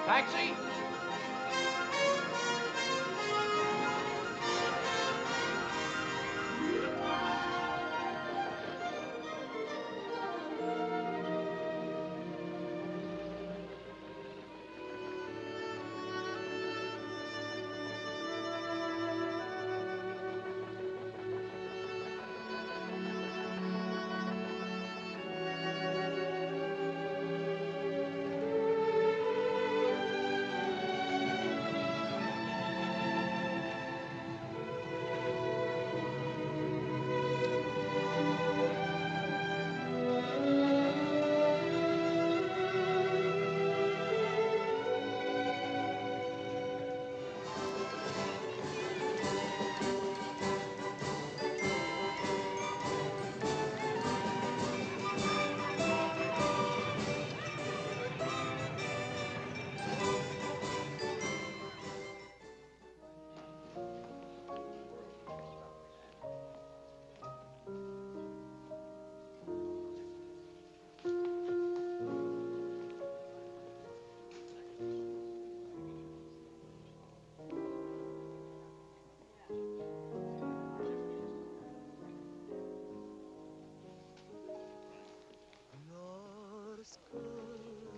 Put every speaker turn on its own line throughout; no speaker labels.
Taxi?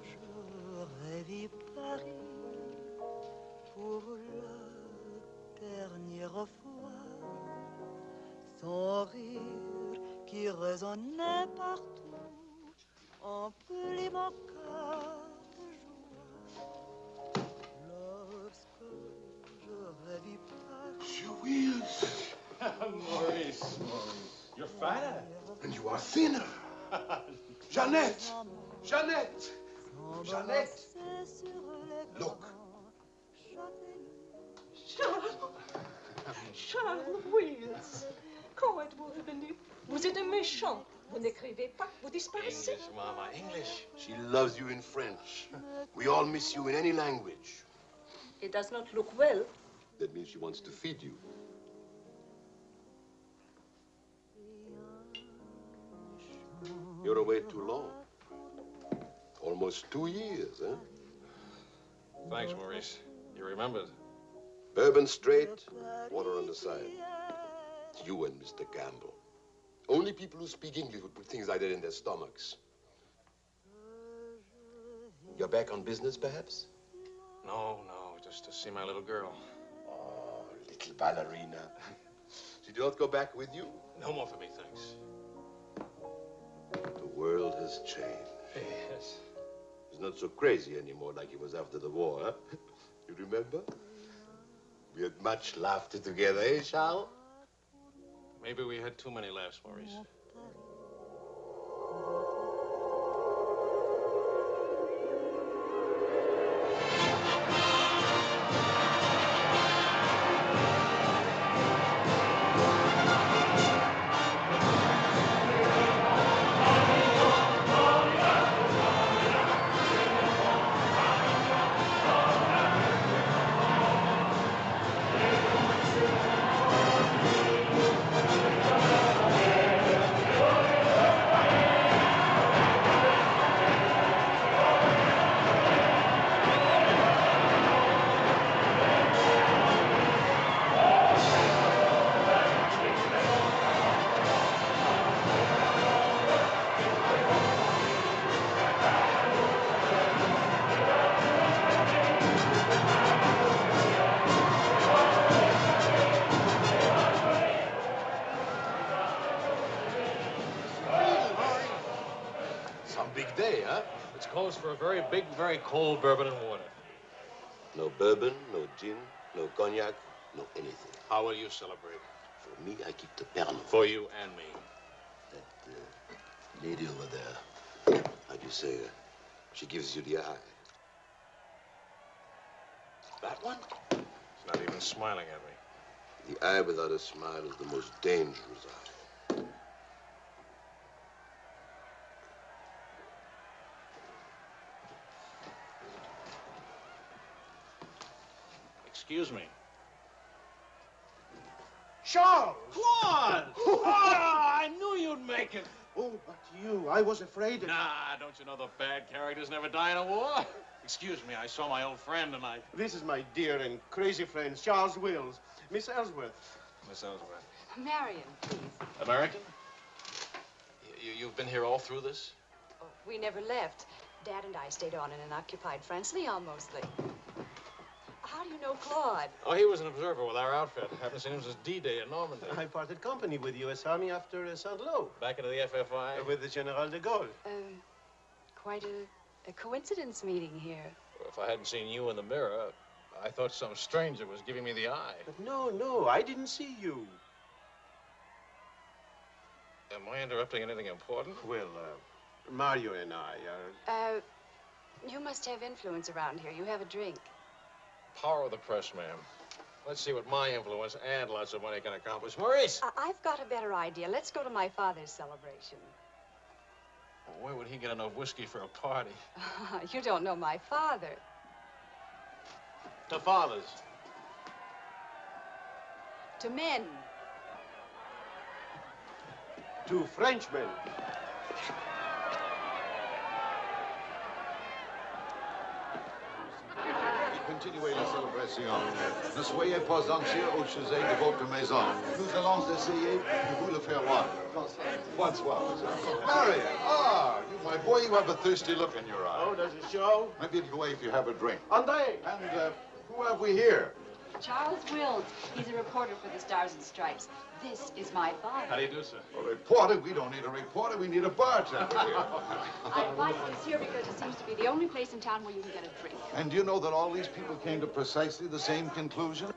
J'aurais vu Paris pour la dernière fois, son rire qui résonnait partout, emplit mon cœur de joie. Lorsque j'aurais vu Paris.
Jules!
Maurice, you're fatter.
And you are thinner. Jeannette! Jeannette! Jeannette! Look.
Charles Wills, quand êtes-vous revenu? Vous êtes un méchant. Vous n'écrivez pas, vous disparaissez.
English, Mama, English.
She loves you in French. We all miss you in any language.
It does not look well.
That means she wants to feed you. You're away too long. Almost 2 years, huh?
Thanks, Maurice. You remembered.
Bourbon straight, water on the side. You and Mr. Campbell. Only people who speak English would put things like that in their stomachs. You're back on business, perhaps?
No, just to see my little girl.
Oh, little ballerina. She did not go back with you?
No more for me, thanks.
The world has changed.
Yes.
It's not so crazy anymore like it was after the war, huh? You remember? We had much laughter together, eh, Charles?
Maybe we had too many laughs, Maurice.
Some big day, huh?
It's closed for a very big, very cold bourbon and water.
No bourbon, no gin, no cognac, no anything.
How will you celebrate?
For me, I keep the Pernod.
For you and me.
That lady over there, how do you say, she gives you the eye.
That one? She's not even smiling at me.
The eye without a smile is the most dangerous eye.
Excuse me.
Charles!
Claude! Oh, I knew you'd make it.
Oh, but you, I was afraid.
Nah, don't you know the bad characters never die in a war? Excuse me, I saw my old friend and I...
This is my dear and crazy friend, Charles Wills. Miss Ellsworth.
Miss Ellsworth.
Marion, please.
American? You've been here all through this?
Oh, we never left. Dad and I stayed on in an occupied France, Lyon mostly. How do you know Claude?
Oh, he was an observer with our outfit. Haven't seen him since D-Day in Normandy.
I parted company with the U.S. Army after Saint-Lô.
Back into the FFI?
With the General de Gaulle.
Quite a coincidence meeting here.
Well, if I hadn't seen you in the mirror, I thought some stranger was giving me the eye.
But no, I didn't see you.
Am I interrupting anything important?
Well, Mario and I are...
You must have influence around here. You have a drink.
Power of the press, ma'am. Let's see what my influence and lots of money can accomplish. Maurice!
I've got a better idea. Let's go to my father's celebration.
Well, where would he get enough whiskey for a party?
You don't know my father.
To fathers.
To men.
To Frenchmen.
Continuez la célébration. Ne soyez pas anxieux au sujet de votre maison. Nous allons essayer de vous le faire voir. Bonsoir, monsieur. Marion, you, my boy, you have a thirsty look in your eye.
Oh, does it show?
Maybe it'll go away if you have a drink.
André!
And who have we here?
Charles Wills. He's a reporter for the Stars and Stripes. This is my father.
How do you do, sir?
A reporter? We don't need a reporter. We need a bartender here.
I invited this here because it seems to be the only place in town where you can get a drink.
And do you know that all these people came to precisely the same conclusion?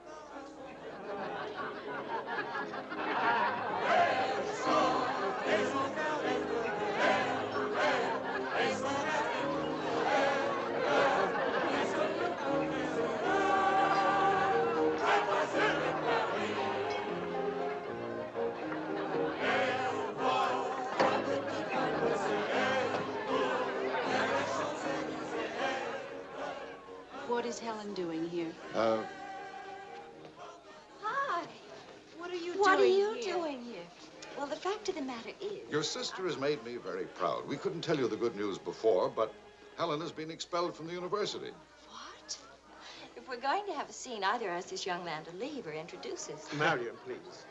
What is Helen doing here?
Hi. What are you doing here? Well, the fact of the matter is...
Your sister has made me very proud. We couldn't tell you the good news before, but Helen has been expelled from the university.
What? If we're going to have a scene, either ask this young man to leave or introduce us.
Marion, please.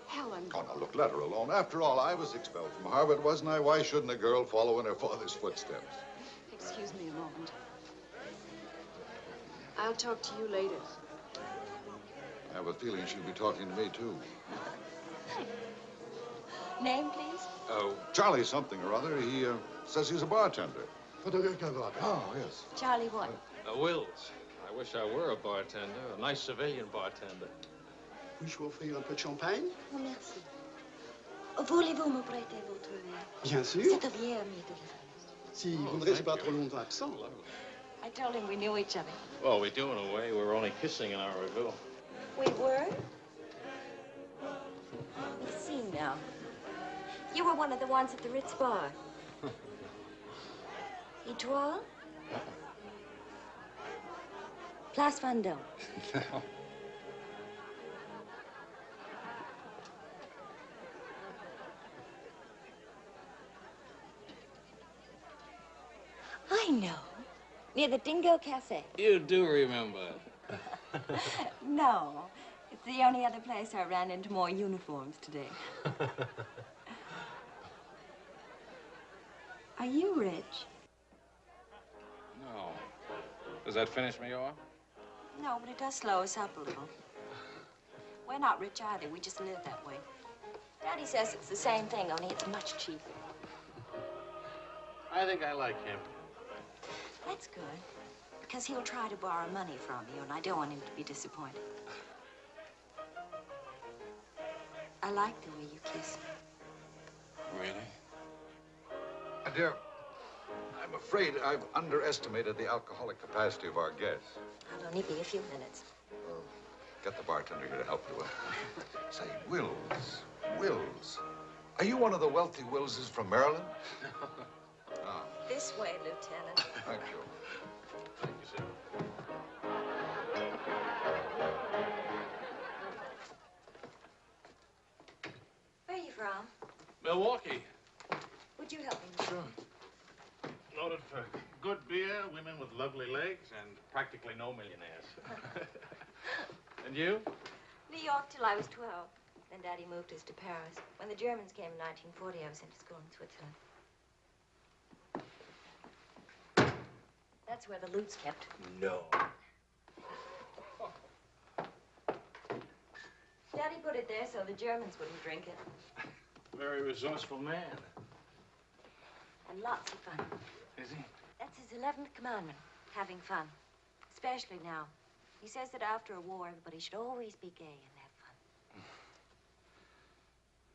Helen.
Oh, now, look, let her alone. After all, I was expelled from Harvard, wasn't I? Why shouldn't a girl follow in her father's footsteps?
Excuse me a moment. I'll talk to you later.
I have a feeling she'll be talking to me, too.
Name, please?
Charlie something or other. He says he's a bartender. Oh, yes.
Charlie what?
Wills. I wish I were a bartender, a nice civilian bartender.
Puis-je vous offrir un peu de champagne?
Oh, merci. Voulez-vous me prêter votre verre?
Bien sûr.
C'est bien, ami de la...
Si vous ne restez pas trop longtemps absent.
I told him we knew each other.
Well, we do in a way. We were only kissing in our review.
We were? Let's see now. You were one of the ones at the Ritz bar. Étoile? Place Vendôme. I know. Near the Dingo Cafe.
You do remember.
No. It's the only other place I ran into more uniforms today. Are you rich?
No. Does that finish me off?
No, but it does slow us up a little. We're not rich either. We just live that way. Daddy says it's the same thing, only it's much cheaper.
I think I like him.
That's good, because he'll try to borrow money from you, and I don't want him to be disappointed. I like the way you kiss me.
Really?
My dear, I'm afraid I've underestimated the alcoholic capacity of our guests.
I'll only be a few minutes.
Well, get the bartender here to help you. Say, Wills. Are you one of the wealthy Willses from Maryland? Ah,
This way, Lieutenant.
thank you.
Thank you, sir.
Where are you from?
Milwaukee.
Would you help me?
Sure. Noted for good beer, women with lovely legs, and practically no millionaires. And you?
New York till I was 12. Then Daddy moved us to Paris. When the Germans came in 1940, I was sent to school in Switzerland. That's where the loot's kept.
No.
Daddy put it there so the Germans wouldn't drink it.
Very resourceful man.
And lots of fun.
Is he?
That's his 11th commandment, having fun. Especially now. He says that after a war, everybody should always be gay and have fun.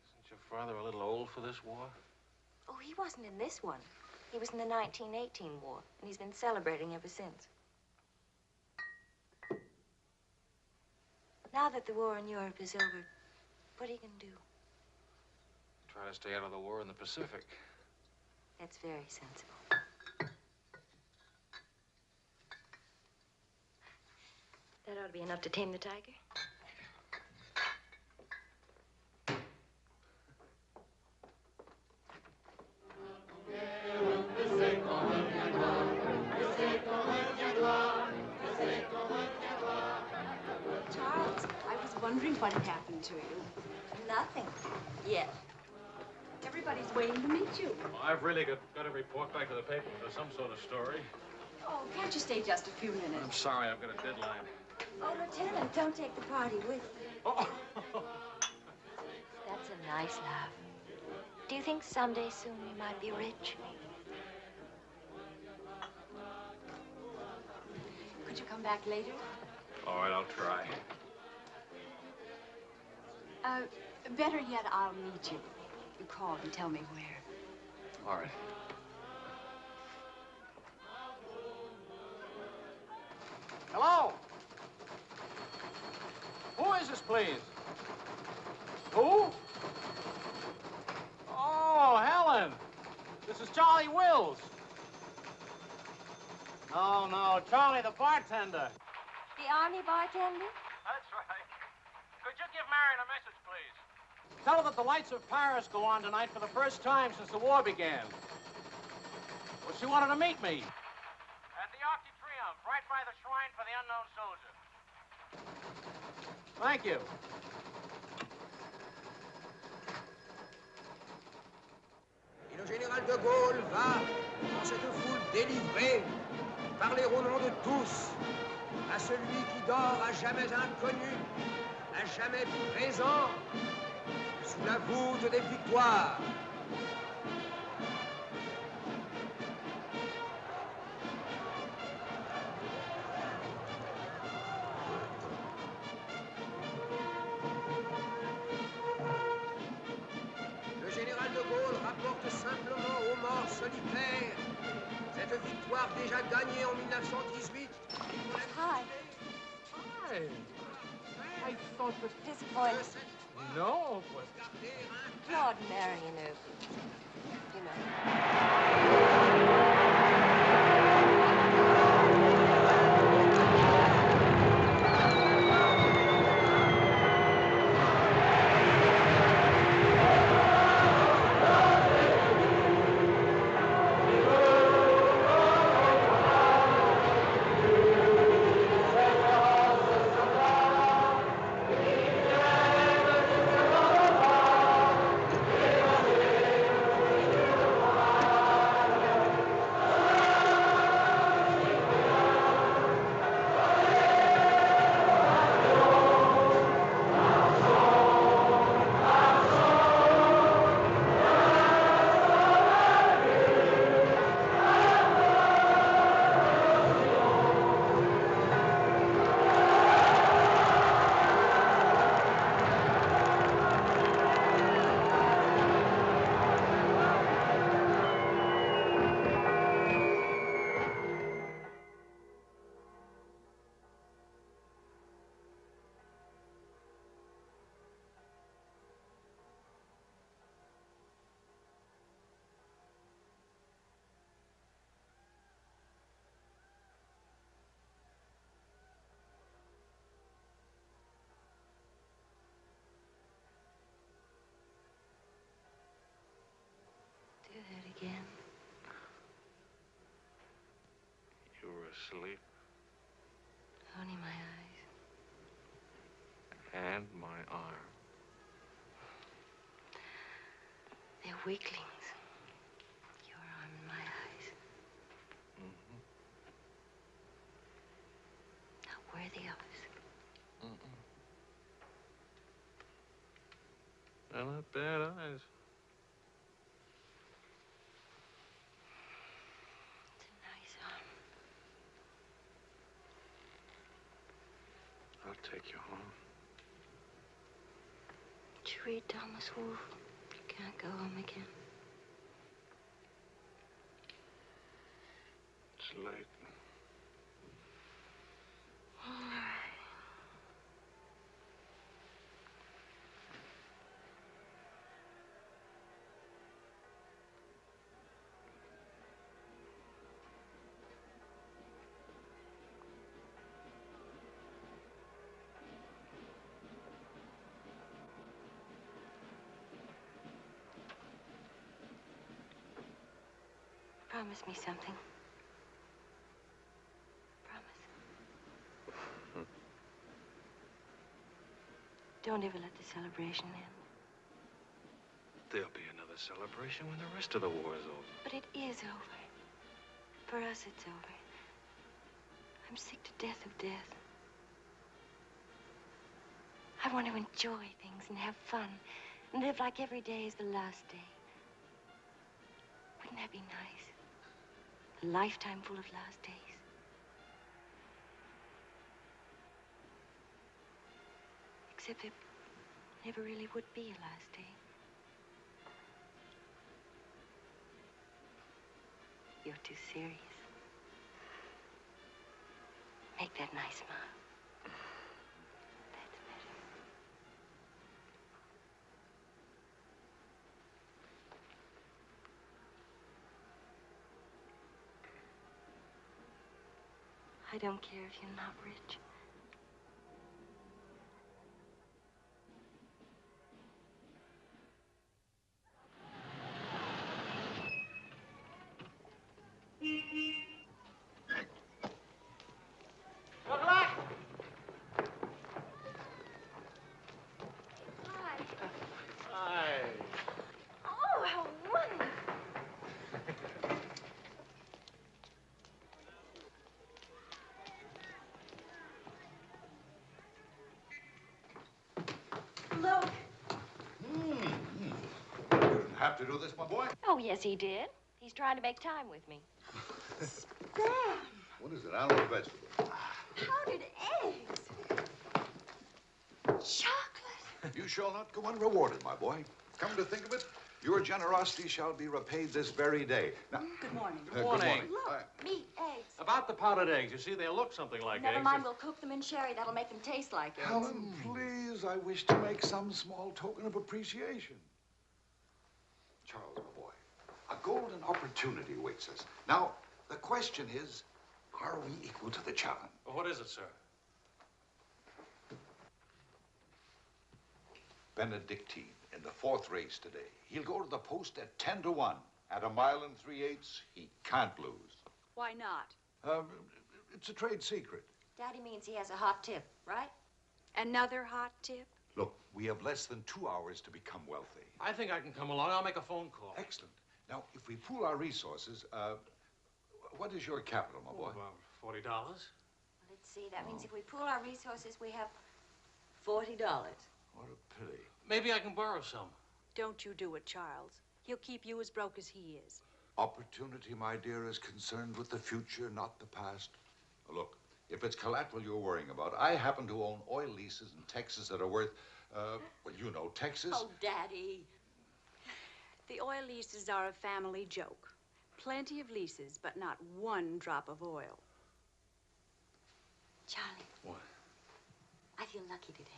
Isn't your father a little old for this war?
Oh, he wasn't in this one. He was in the 1918 war, and he's been celebrating ever since. Now that the war in Europe is over, what are you going to do?
Try to stay out of the war in the Pacific.
That's very sensible. That ought to be enough to tame the tiger.
Charles, I was wondering what had happened to you.
Nothing. Yet.
Everybody's waiting to meet you.
Well, I've really got to report back to the paper for some sort of story.
Oh, can't you stay just a few
I'm
minutes?
sorry, I've got a deadline.
Oh, Lieutenant, don't take the party with you.
Oh.
That's a nice laugh. Do you think someday soon we might be rich?
Could you come back later?
All right, I'll try.
Better yet, I'll meet you. You call and tell me where.
All right.
Hello? Who is this, please? Who? Oh, Helen. This is Charlie Wills. No, Charlie the bartender.
The Army bartender?
That's right. Could you give Marion a message, please? Tell her that the lights of Paris go on tonight for the first time since the war began. Well, she wanted to meet me. At the Arc de Triomphe, right by the shrine for the unknown soldier. Thank you.
Et le général de Gaulle va, dans cette foule délivrée, parler au nom de tous, à celui qui dort à jamais inconnu, à jamais présent, sous la voûte des victoires. Le général de Gaulle rapporte simplement aux morts solitaires cette victoire déjà gagnée en 1918.
Hi.
Hi. I thought that...
Disappointed.
No, but...
Claude Marion, you know.
asleep.
Only my eyes.
And my arm.
They're weaklings. Your arm and my eyes.
Mm-hmm.
Not worthy of us.
Mm-mm. They're not bad eyes.
It's a nice arm.
I'll take you home.
Did you read Thomas Wolfe? You can't go home again.
It's late.
All right. Promise me something. Promise. Don't ever let the celebration end.
There'll be another celebration when the rest of the war is over.
But it is over. For us, it's over. I'm sick to death of death. I want to enjoy things and have fun and live like every day is the last day. Wouldn't that be nice? A lifetime full of last days. Except it never really would be a last day. You're too serious. Make that nice smile. That's better. I don't care if you're not rich.
Good luck!
Hi.
Hi.
Oh, how wonderful. Look.
You didn't have to do this, my boy.
Oh, yes, he did. He's trying to make time with me.
What is it, animal or vegetable?
Powdered eggs. Chocolate.
You shall not go unrewarded, my boy. Come to think of it, your generosity shall be repaid this very day. Now,
Good morning.
good
morning.
morning.
Look, meat, eggs.
About the powdered eggs, you see, they look something like
Never
eggs.
mind, we'll cook them in sherry. That'll make them taste like eggs.
Helen, please, I wish to make some small token of appreciation. Charles, my boy, a golden opportunity awaits us. Now, the question is, are we equal to the challenge?
Well, what is it, sir?
Benedictine in the 4th race today. He'll go to the post at 10 to 1. At 1 3/8 miles, he can't lose.
Why not?
It's a trade secret.
Daddy means he has a hot tip, right?
Another hot tip?
Look, we have less than 2 hours to become wealthy.
I think I can come along. I'll make a phone call.
Excellent. Now, if we pool our resources, what is your capital, my boy?
About $40.
Let's see. That means if we pool our resources, we have $40.
What a pity.
Maybe I can borrow some.
Don't you do it, Charles. He'll keep you as broke as he is.
Opportunity, my dear, is concerned with the future, not the past. Look, if it's collateral you're worrying about, I happen to own oil leases in Texas that are worth, well, you know, Texas.
Oh, Daddy. The oil leases are a family joke. Plenty of leases, but not one drop of oil.
Charlie.
What?
I feel lucky today.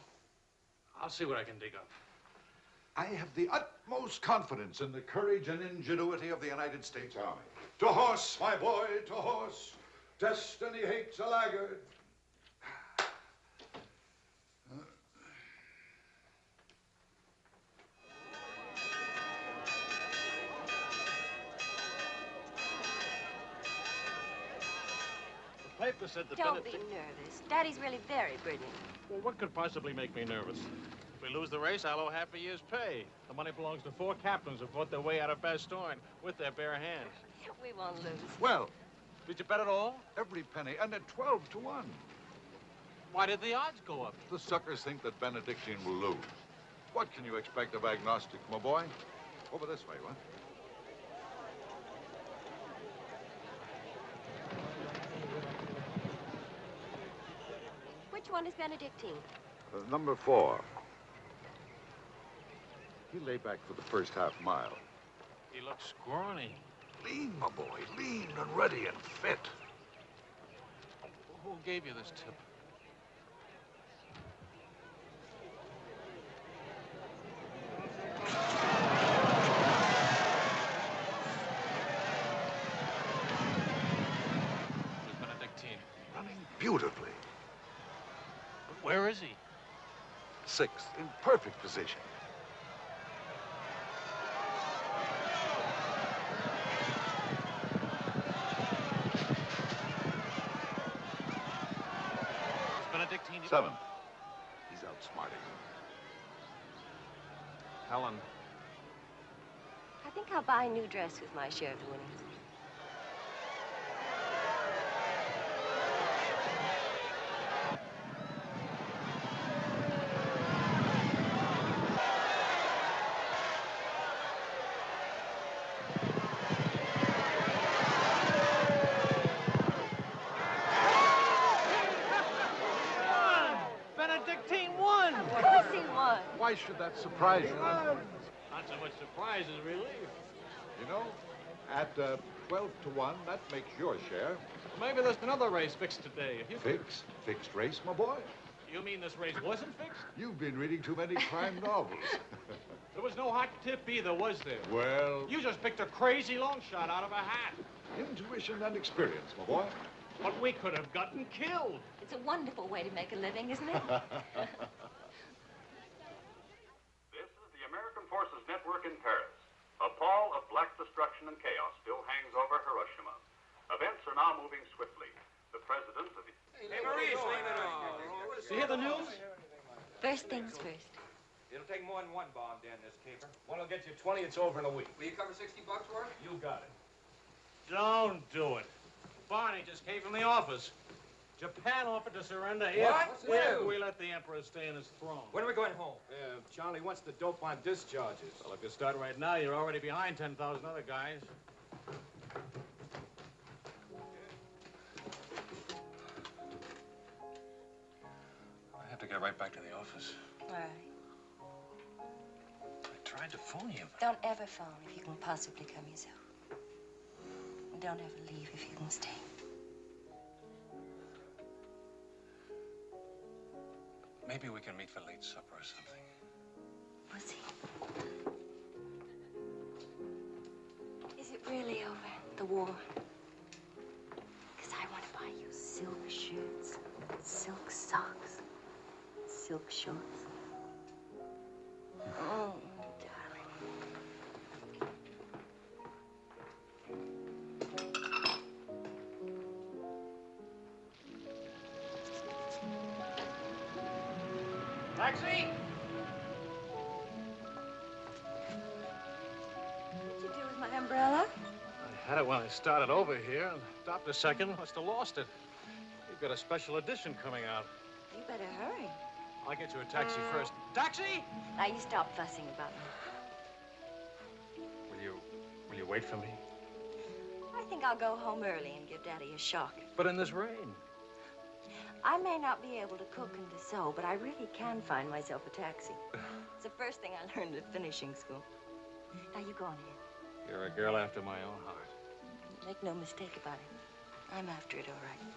I'll see what I can dig up.
I have the utmost confidence in the courage and ingenuity of the United States Army. To horse, my boy, to horse. Destiny hates a laggard.
The paper said that
Don't be nervous. Daddy's really very brilliant.
Well, what could possibly make me nervous? If we lose the race, I'll owe half a year's pay. The money belongs to 4 captains who fought their way out of Bastogne with their bare hands.
We won't lose.
Well,
Did you bet it all?
every penny, and at 12 to 1.
Why did the odds go up?
The suckers think that Benedictine will lose. What can you expect of agnostic, my boy? Over this way, what?
Which one is Benedictine?
Number 4. He lay back for the first half mile.
He looks scrawny.
Lean, my boy, lean and ready and fit.
Who gave you this tip? Where's Benedictine?
Running beautifully.
But where is he?
6th, in perfect position.
Where's Benedictine?
7th. He's outsmarting.
Helen.
I think I'll buy a new dress with my share of the winnings.
Benedictine won!
Of course he won.
Why should that surprise you?
Not so much surprise as relief.
You know, at 12 to 1, that makes your share.
Maybe there's another race fixed today. If you
Fixed? Fixed race, my boy?
You mean this race wasn't fixed?
You've been reading too many crime novels.
There was no hot tip either, was there?
Well,
You just picked a crazy long shot out of a hat.
intuition and experience, my boy.
But we could have gotten killed.
It's a wonderful way to make a living, isn't it?
This is the American Forces Network in Paris. A pall of black destruction and chaos still hangs over Hiroshima. Events are now moving swiftly. The president of the...
Hey, Maurice, leave it on.
You hear the news?
First things first.
It'll take more than one bomb down this caper.
One will get you 20, it's over in a week.
Will you cover $60 worth?
You got it.
Don't do it. Barney just came from the office. Japan offered to surrender if
What?
we let the emperor stay in his throne.
When are we going home?
Charlie wants the dope on discharges.
Well, if you start right now, you're already behind 10,000 other guys.
I have to get right back to the office.
All right.
I tried to phone you.
Don't ever phone if you can possibly come yourself. And don't ever leave if you can stay.
Maybe we can meet for late supper or something.
Pussy. Is it really over, the war? Because I want to buy you silk shirts, silk socks, silk shorts. Oh, darling.
Taxi!
What'd you do with my umbrella?
I had it when I started over here and stopped a second. Must have lost it. You've got a special edition coming out.
You better hurry.
I'll get you a taxi first. Taxi!
Now you stop fussing about me.
Will you wait for me?
I think I'll go home early and give Daddy a shock.
But in this rain.
I may not be able to cook and to sew, but I really can find myself a taxi. It's the first thing I learned at finishing school. Now you go on ahead.
You're a girl after my own heart.
Make no mistake about it. I'm after it, all right.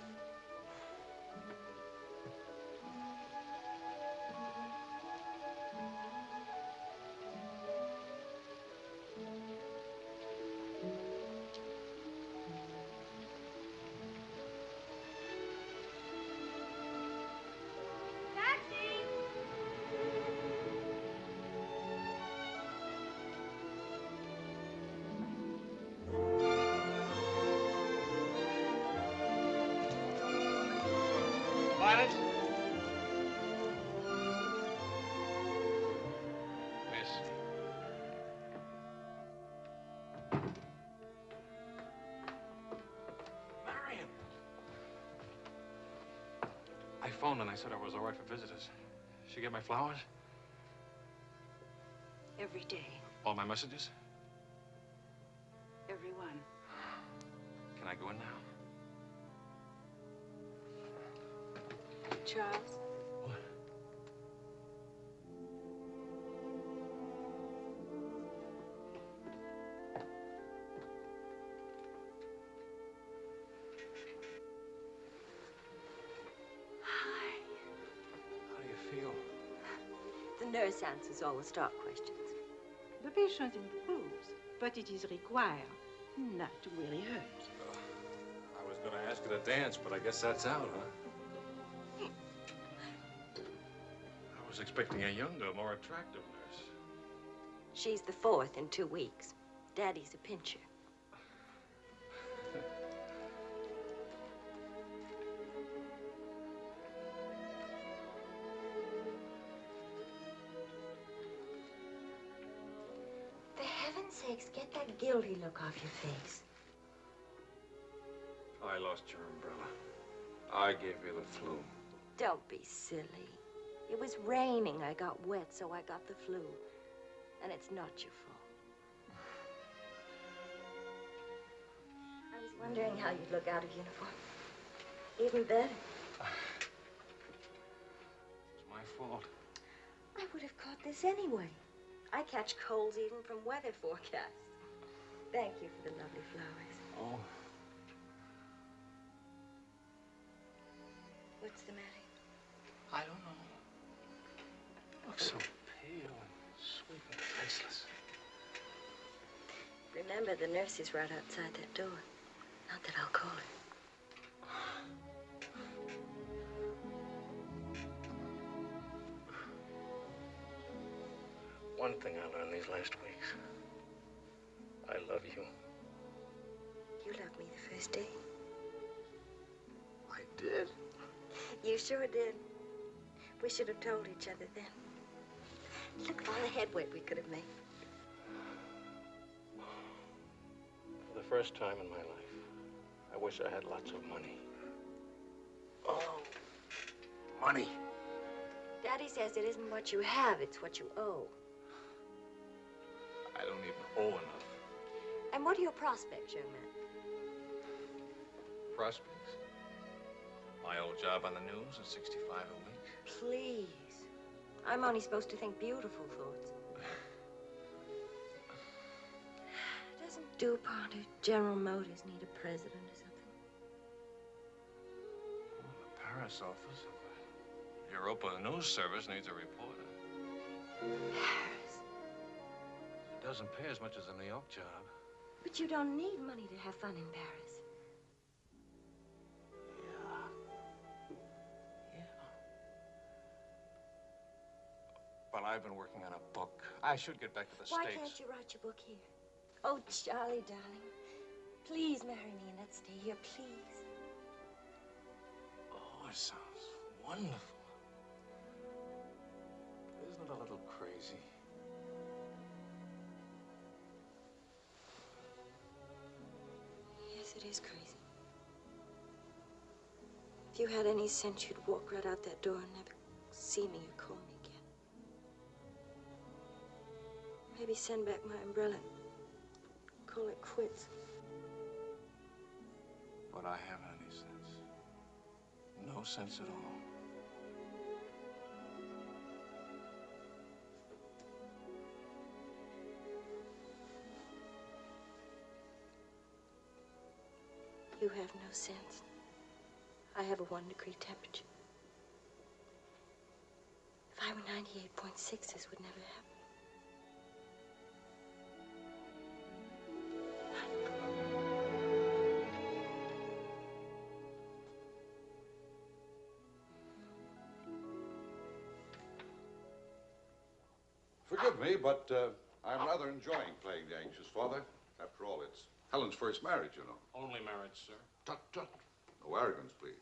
phoned and I said I was all right for visitors. She get my flowers?
Every day.
All my messages?
Every one.
Can I go in now?
Charles?
What?
Hi.
How do you feel?
The nurse answers all the stock questions.
The patient improves, but it is required not to really hurt.
I was going to ask her to dance, but I guess that's out, huh? I was expecting a younger, more attractive nurse.
She's the fourth in 2 weeks. Daddy's a pincher. For heaven's sakes, get that guilty look off your face.
I lost your umbrella. I gave you the flu.
Don't be silly. It was raining. I got wet, so I got the flu. And it's not your fault. I was wondering how you'd look out of uniform. Even better.
It's my fault.
I would have caught this anyway. I catch colds even from weather forecasts. Thank you for the lovely flowers.
Oh.
What's the matter?
I don't know. You look so pale and sweet and faceless.
Remember, the nurse is right outside that door. Not that I'll call her.
One thing I learned these last weeks. I love you.
You loved me the first day.
I did?
You sure did. We should have told each other then. Look at all the headway we could have made.
For the first time in my life, I wish I had lots of money. Oh, money.
Daddy says it isn't what you have, it's what you owe.
I don't even owe enough.
And what are your prospects, young man?
Prospects? My old job on the news at 65 a week.
Please. I'm only supposed to think beautiful thoughts. Doesn't DuPont or General Motors need a president or something?
Oh, the Paris office of the Europa News Service needs a reporter.
Paris.
It doesn't pay as much as a New York job.
But you don't need money to have fun in Paris.
Well, I've been working on a book. I should get back to the
Why
States.
can't you write your book here? Oh, Charlie, darling. Please marry me and let's stay here, please.
Oh, it sounds wonderful. Isn't it a little crazy?
Yes, it is crazy. If you had any sense, you'd walk right out that door and never see me or call me again. Maybe send back my umbrella. Call it quits.
But I haven't any sense. No sense at all.
You have no sense. I have a 1-degree temperature. If I were 98.6, this would never happen.
Forgive me, but I'm rather enjoying playing the anxious father. After all, it's Helen's first marriage, you know.
Only marriage, sir.
Tut, tut. No arrogance, please.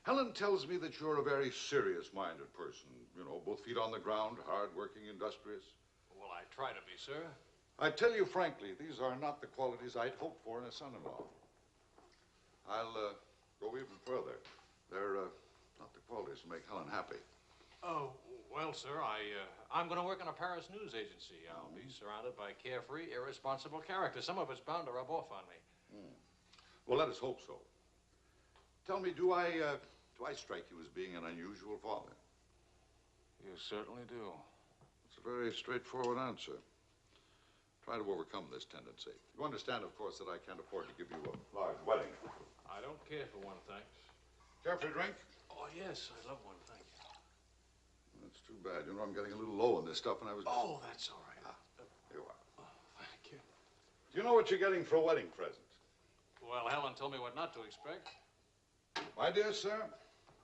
Helen tells me that you're a very serious-minded person. You know, both feet on the ground, hard-working, industrious.
Well, I try to be, sir.
I tell you frankly, these are not the qualities I'd hope for in a son-in-law. I'll go even further. They're Not the qualities to make Helen happy.
Oh, well, sir, I'm going to work in a Paris news agency. I'll be surrounded by carefree, irresponsible characters. Some of it's bound to rub off on me.
Well, let us hope so. Tell me, do I strike you as being an unusual father?
You certainly do.
It's a very straightforward answer. Try to overcome this tendency. You understand, of course, that I can't afford to give you a large wedding.
I don't care for one, thanks.
Care for a drink?
Oh, yes, I love one, thank you.
That's too bad. You know, I'm getting a little low on this stuff, and I was...
Oh, that's all right.
Here you are.
Oh, thank you.
Do you know what you're getting for a wedding present?
Well, Helen told me what not to expect.
My dear sir,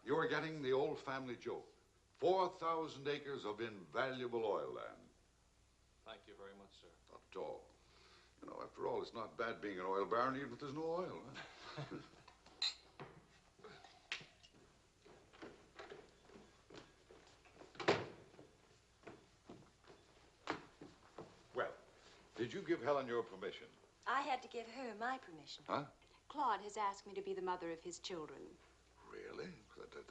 you are getting the old family joke. 4,000 acres of invaluable oil land.
Thank you very much, sir.
Not at all. You know, after all, it's not bad being an oil baron, even if there's no oil. Huh? Well, did you give Helen your permission?
I had to give her my permission.
Huh?
Claude has asked me to be the mother of his children.
Really?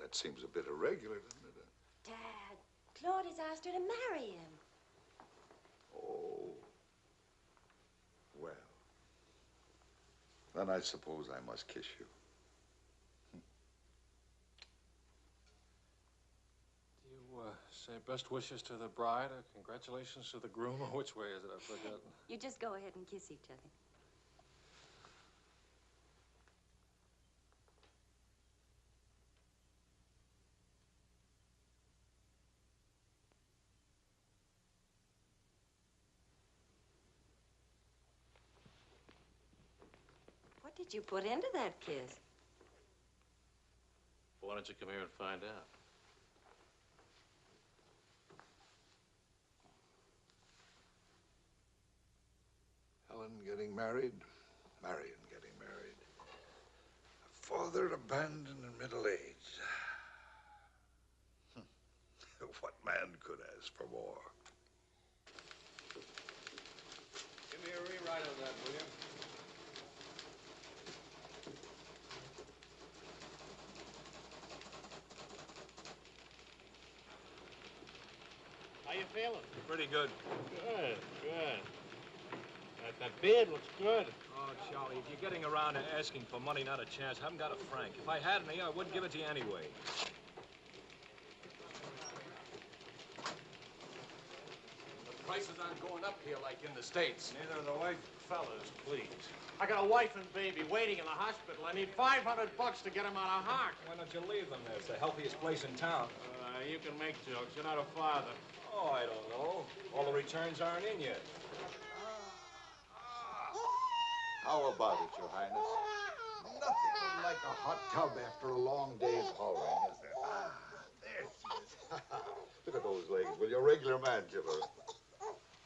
That seems a bit irregular, doesn't it?
Dad, Claude has asked her to marry him.
Oh. Well. Then I suppose I must kiss you.
Do you say best wishes to the bride or congratulations to the groom? Or which way is it? I've forgotten.
You just go ahead and kiss each other. What did you put into that kiss?
Well, why don't you come here and find out?
Helen getting married, Marion getting married. A father abandoned in middle age. What man could ask for more?
Give me a rewrite of that, will you? How you feeling?
Pretty good.
Good, good. That beard looks good.
Oh, Charlie, if you're getting around to asking for money, not a chance. I haven't got a franc. If I had any, I wouldn't give it to you anyway.
The prices aren't going up here like in the States.
Neither are the white fellas, please.
I got a wife and baby waiting in the hospital. I need $500 to get them out of Hart.
Why don't you leave them there? It's the healthiest place in town.
You can make jokes. You're not a father.
Oh, I don't know. All the returns aren't in yet.
How about it, Your Highness? Nothing like a hot tub after a long day's hauling, is there? Ah, there she is. Look at those legs. Will you, a regular man killer?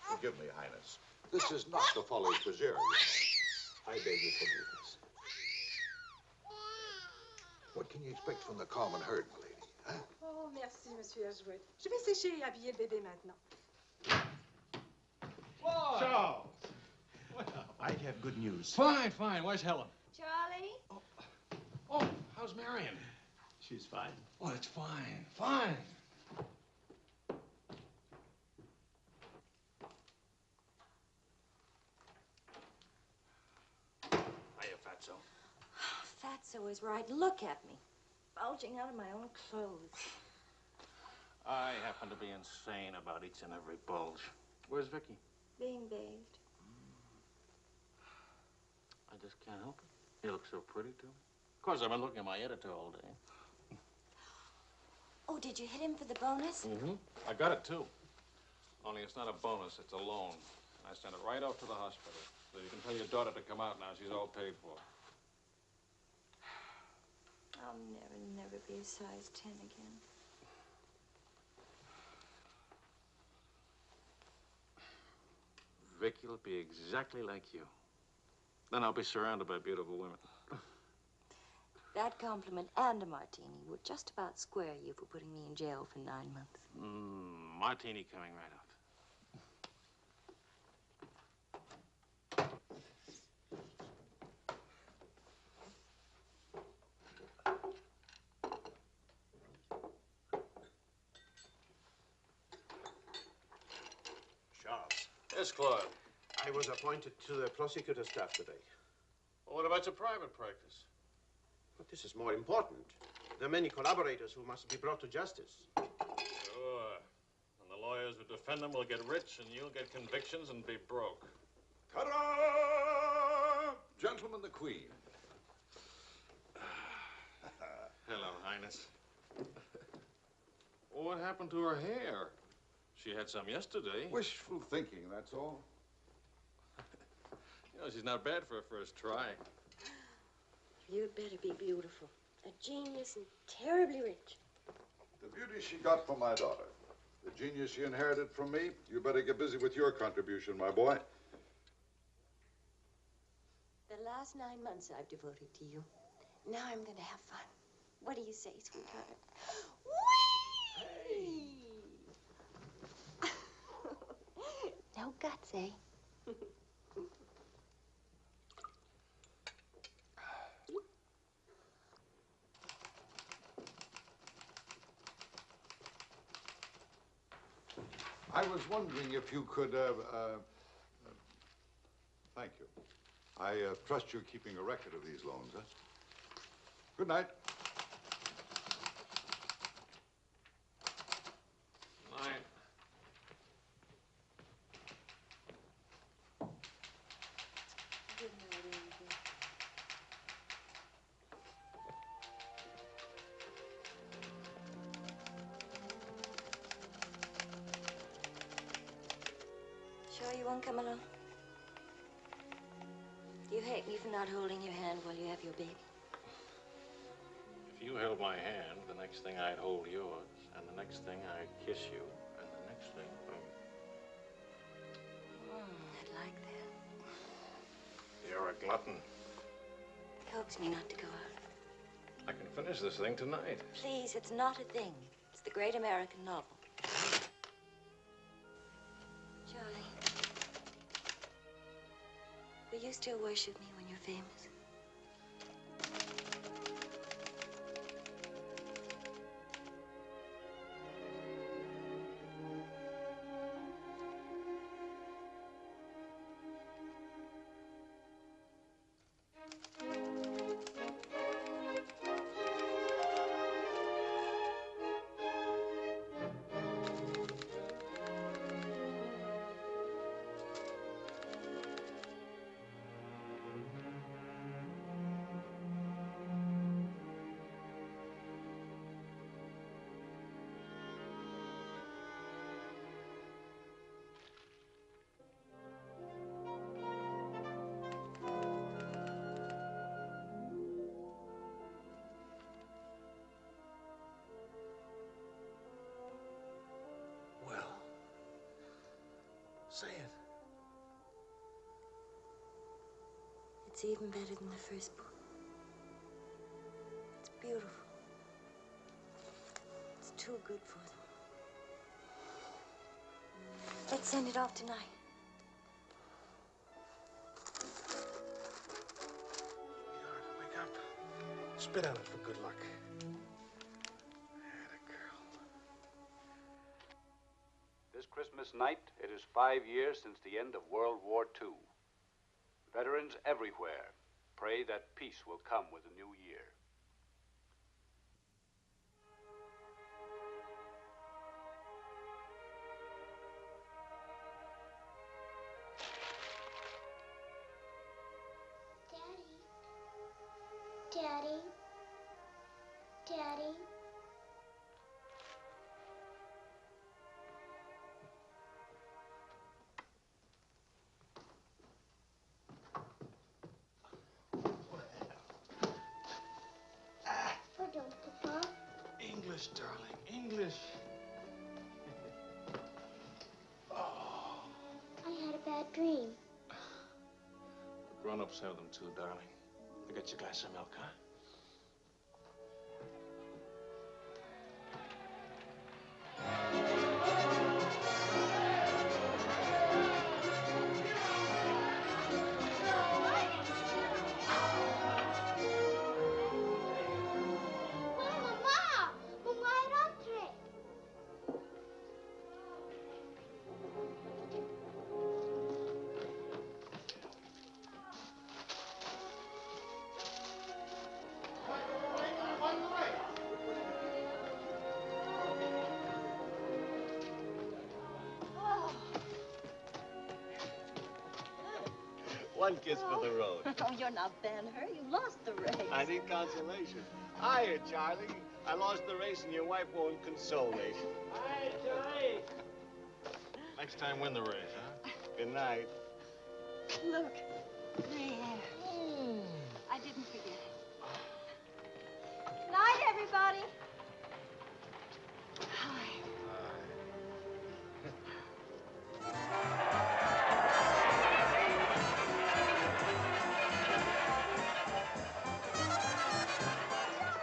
Forgive me, Highness. This is not the Follies Preserve. I beg your forgiveness. What can you expect from the common herd, my lady? Huh?
Oh, merci, Monsieur Edgewood. Je vais sécher et habiller le bébé maintenant.
Charles!
I have good news.
Fine, fine. Where's Helen?
Charlie?
Oh, how's Marion?
She's fine.
Oh, that's fine, fine. Hiya, Fatso.
Fatso is right. Look at me. Bulging out of my own clothes.
I happen to be insane about each and every bulge. Where's Vicky?
Being bathed.
I just can't help it. You look so pretty to me. Of course, I've been looking at my editor all day.
Oh, did you hit him for the bonus?
Mm-hmm. I got it, too. Only it's not a bonus, it's a loan. I sent it right off to the hospital. So you can tell your daughter to come out now. She's all paid for.
I'll never be a size 10 again.
Vicky'll be exactly like you. Then I'll be surrounded by beautiful women.
That compliment and a martini would just about square you for putting me in jail for 9 months.
Martini coming right up. Yes, Claude.
I was appointed to the prosecutor's staff today.
Well, what about your private practice?
But this is more important. There are many collaborators who must be brought to justice.
Sure. And the lawyers who defend them will get rich, and you'll get convictions and be broke.
Ta-da! Gentlemen, the Queen.
Hello, Highness. What happened to her hair? She had some yesterday.
Wishful thinking, that's all.
You know, she's not bad for a first try.
You'd better be beautiful. A genius and terribly rich.
The beauty she got from my daughter. The genius she inherited from me. You better get busy with your contribution, my boy.
The last 9 months I've devoted to you. Now I'm going to have fun. What do you say, sweetheart? Whee! No guts, eh?
I was wondering if you could, thank you. I trust you're keeping a record of these loans, huh? Good night.
Night.
Good night, Angel. Sure you won't come along? You hate me for not holding your hand while you have your baby.
If you held my hand, the next thing I'd hold yours, and the next thing I'd kiss you, and the next thing,
I'd like that.
You're a glutton.
Coax me not to go out.
I can finish this thing tonight.
Please, it's not a thing. It's the great American novel. Charlie, will you still worship me when you're famous?
Say it.
It's even better than the first book. It's beautiful. It's too good for them. Let's send it off tonight.
Wake up. Spit on it for good luck.
This Christmas night, it is 5 years since the end of World War II. Veterans everywhere pray that peace will come with the new year.
Daddy. Daddy. Pardon, Papa.
English, darling, English.
I had a bad dream.
Grown-ups have them too, darling. I got you a glass of milk, huh?
Mamma! Mamma è rotte!
One kiss for the road.
Oh, you're not Ben-Hur. You lost the race.
I need consolation. Hiya, Charlie. I lost the race and your wife won't console me.
Hi, Charlie. Next time, win the race, huh?
Good night.
Look. There. I didn't forget. Night, everybody. Hi.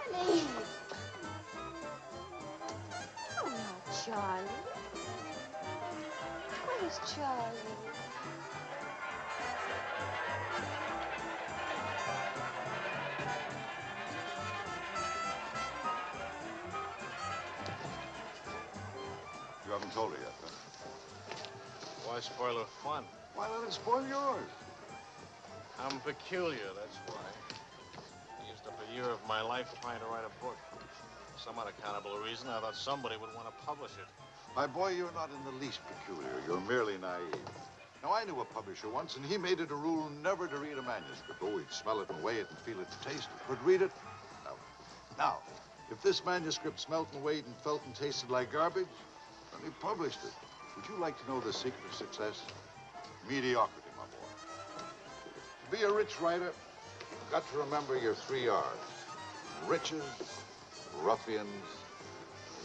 Charlie. Oh, no, Charlie. Where's Charlie?
You haven't told her yet, huh?
Why spoil her fun?
Why let it spoil yours?
I'm peculiar, that's why. I used up a year of my life trying to write a book. For some unaccountable reason, I thought somebody would want to publish it.
My boy, you're not in the least peculiar. You're merely naive. Now, I knew a publisher once, and he made it a rule never to read a manuscript. Oh, he'd smell it and weigh it and feel it and taste it. But read it? No. Now, if this manuscript smelt and weighed and felt and tasted like garbage, then he published it. Would you like to know the secret of success? Mediocrity, my boy. To be a rich writer, you've got to remember your 3 R's. Riches, ruffians,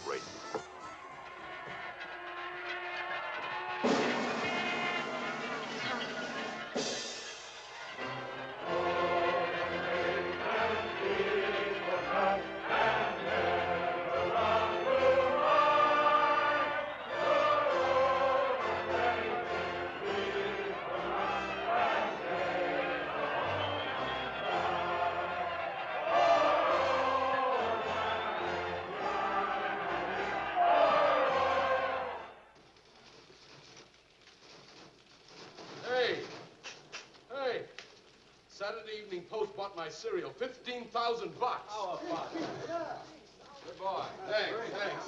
rape.
Saturday Evening Post bought my cereal. 15,000 bucks.
How about it?
Good boy. Thanks.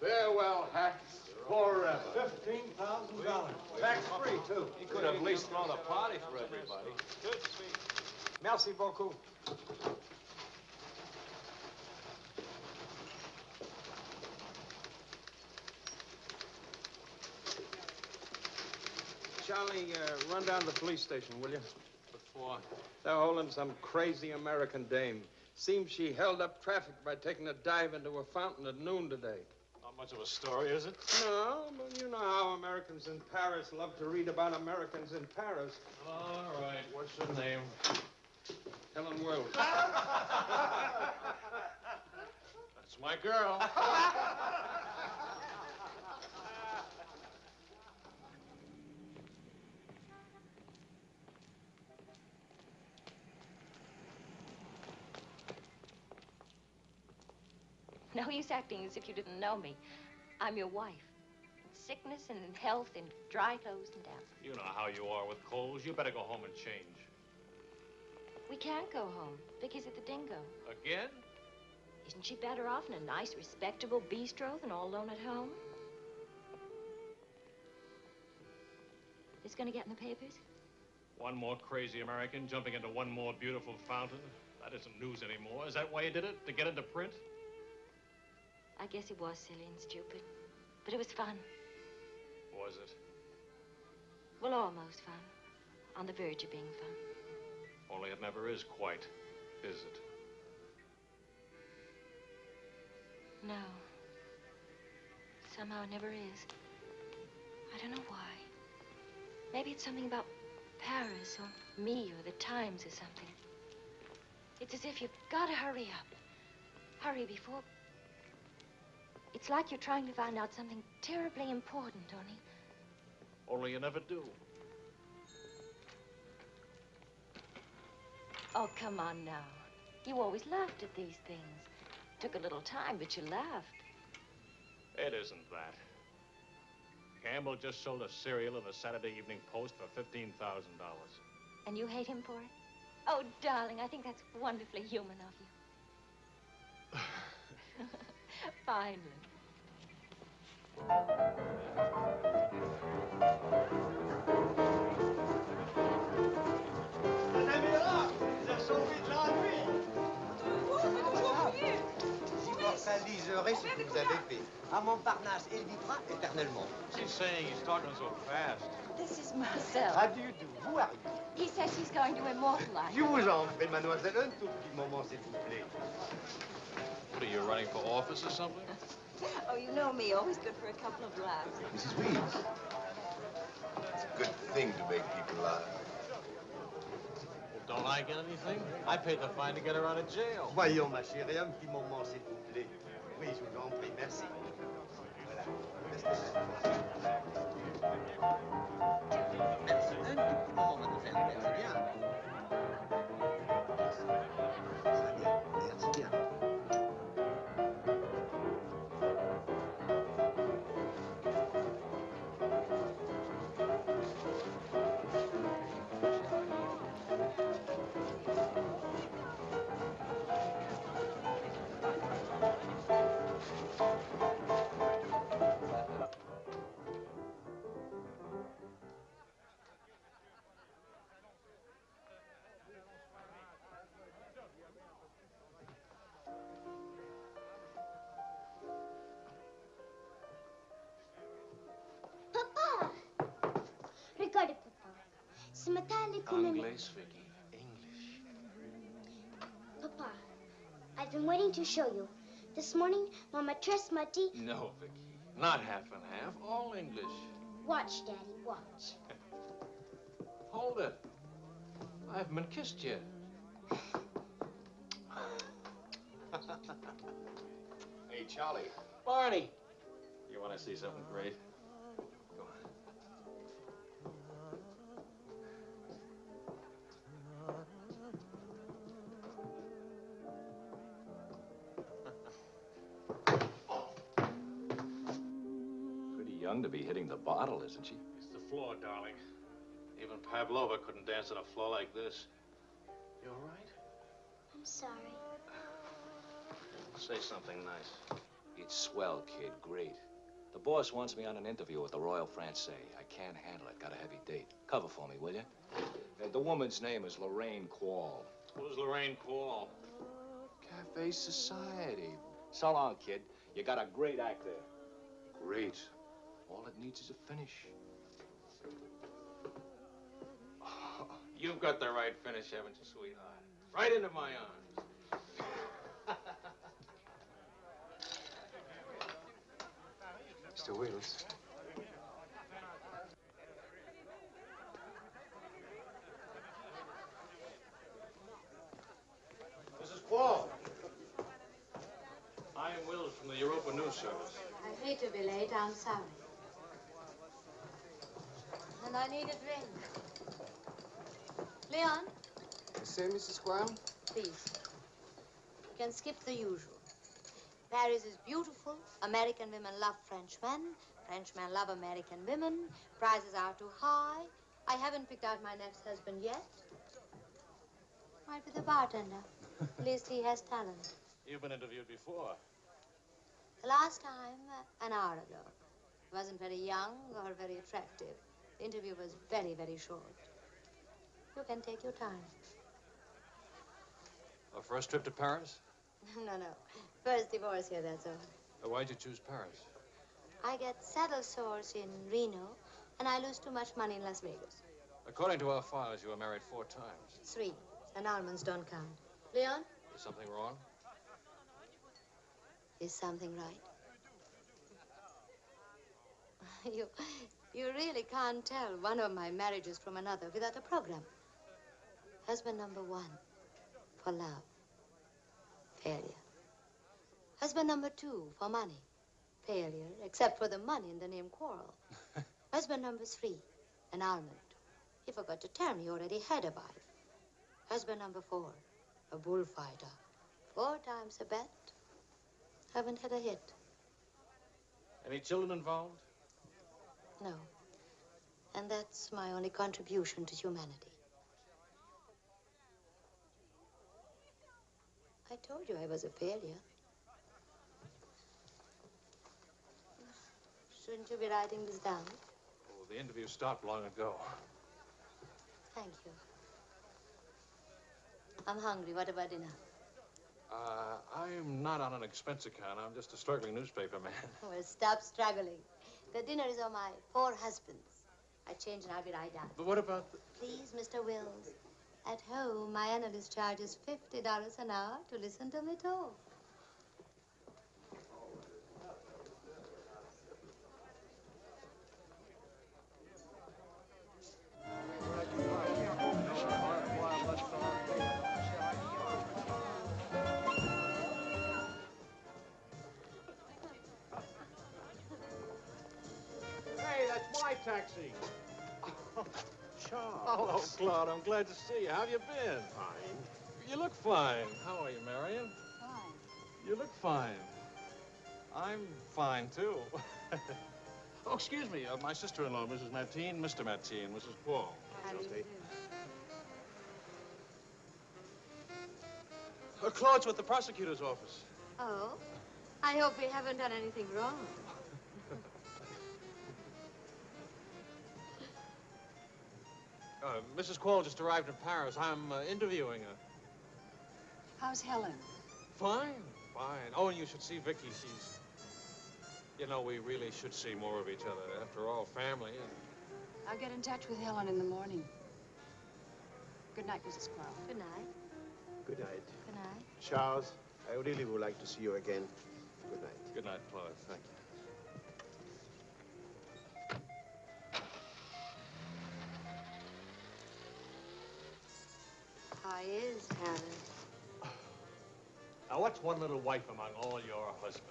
Farewell hats forever.
$15,000. Tax-free, too.
He could have at least thrown a party for everybody.
Good speech. Merci beaucoup. Charlie, run down to the police station, will you?
What for?
They're holding some crazy American dame. Seems she held up traffic by taking a dive into a fountain at noon today.
Not much of a story, is it?
No, but you know how Americans in Paris love to read about Americans in Paris.
All right. What's her name?
Helen Wells.
That's my girl.
No use acting as if you didn't know me. I'm your wife. In sickness and in health, in dry clothes and damp.
You know how you are with colds. You better go home and change.
We can't go home. Vicky's at the Dingo.
Again?
Isn't she better off in a nice, respectable bistro than all alone at home? It's gonna get in the papers?
One more crazy American jumping into one more beautiful fountain. That isn't news anymore. Is that why you did it? To get into print?
I guess it was silly and stupid, but it was fun.
Was it?
Well, almost fun. On the verge of being fun.
Only it never is quite, is it?
No. Somehow it never is. I don't know why. Maybe it's something about Paris or me or the Times or something. It's as if you've got to hurry up. Hurry before... It's like you're trying to find out something terribly important,
Only you never do.
Oh, come on now. You always laughed at these things. Took a little time, but you laughed.
It isn't that. Campbell just sold a cereal in the Saturday Evening Post for $15,000.
And you hate him for it? Oh, darling, I think that's wonderfully human of you. Finally.
ferai ce que vous avez fait. À Montparnasse, il vivra éternellement.
She's saying he's talking so fast.
This is Marcel.
How do you do? Who are you?
He says he's going to immortalize.
Je vous en prie, mademoiselle, un tout petit moment, s'il vous plaît.
What are you, running for office or something?
Oh, you know me, always good for a couple of laughs.
Mrs. Weeds, it's a good thing to make people laugh.
Well, don't I get anything? I paid the fine to get her out of jail.
Voyons, ma chérie, un petit moment, s'il vous plaît. Oui, je vous en prie, merci. Voilà. Restez là. Merci. Un tout petit moment, mademoiselle. Merci bien. Merci bien.
Papa! Regardez, papa. Ce matin, l'économie...
Anglais, Vicky. English.
Papa, I've been waiting to show you. This morning, Mama dressed my tea.
No, Vicky. Not half and half. All English.
Watch, Daddy, watch.
Hold it. I haven't been kissed yet.
Hey, Charlie.
Barney. You want to see something great? Go
Pretty young to be hitting the bottle, isn't she?
It's the floor, darling. Even Pavlova couldn't dance on a floor like this. You all right?
I'm sorry.
Say something nice.
It's swell, kid. Great. The boss wants me on an interview with the Royal Francais. I can't handle it. Got a heavy date. Cover for me, will you? The woman's name is Lorraine Quall.
Who's Lorraine Quall?
Cafe Society. So long, kid. You got a great act there. Great. All it needs is a finish.
You've got the right finish, haven't you, sweetheart? Right into my arms.
Mr. Wills.
Mrs. Quall. I am Wills from the Europa News Service.
I hate to be late. I'm sorry. And I need a drink. Leon,
Say, Mrs. Squire?
please. You can skip the usual. Paris is beautiful. American women love Frenchmen. Frenchmen love American women. Prices are too high. I haven't picked out my next husband yet. Might be the bartender. At least he has talent.
You've been interviewed before.
The last time, an hour ago. He wasn't very young or very attractive. The interview was very, very short. You can take your time.
A first trip to Paris?
No, no. First divorce here, that's all.
Why'd you choose Paris?
I get saddle sores in Reno, and I lose too much money in Las Vegas.
According to our files, you were married 4 times.
3. Annulments don't count. Leon,
Is something wrong?
is something right? You really can't tell one of my marriages from another without a program. Husband number 1, for love. Failure. Husband number 2, for money. Failure, except for the money in the name Quarrel. Husband number 3, annulment. He forgot to tell me he already had a wife. Husband number 4, a bullfighter. 4 times a bet. Haven't had a hit.
Any children involved?
No. And that's my only contribution to humanity. I told you I was a failure. Shouldn't you be writing this down?
Oh, the interview stopped long ago.
Thank you. I'm hungry. What about dinner?
I'm not on an expense account. I'm just a struggling newspaper man.
Well, stop struggling. The dinner is on my 4 husbands. I change and I'll be right down.
But what about the...
Please, Mr. Wills. At home, my analyst charges $50 an hour to listen to me talk.
Hey, that's my taxi.
Charles. Hello, Claude. I'm glad to see you. How have you been?
Fine.
You look fine. How are you, Marion?
Fine.
You look fine. I'm fine, too. Oh, excuse me. My sister-in-law, Mrs. Mateen, Mr. Mateen, Mrs. Paul.
How do you do?
Claude's with the prosecutor's office.
Oh? I hope we haven't done anything wrong.
Mrs. Quall just arrived in Paris. I'm interviewing her.
How's Helen?
Fine, fine. Oh, and you should see Vicky. She's... You know, we really should see more of each other. After all, family.
I'll get in touch with Helen in the morning. Good night, Mrs. Quall.
Good night.
Good night.
Good night.
Charles, I really would like to see you again. Good night.
Good night, Claude. Thank you.
How is Helen?
Now, what's one little wife among all your husbands?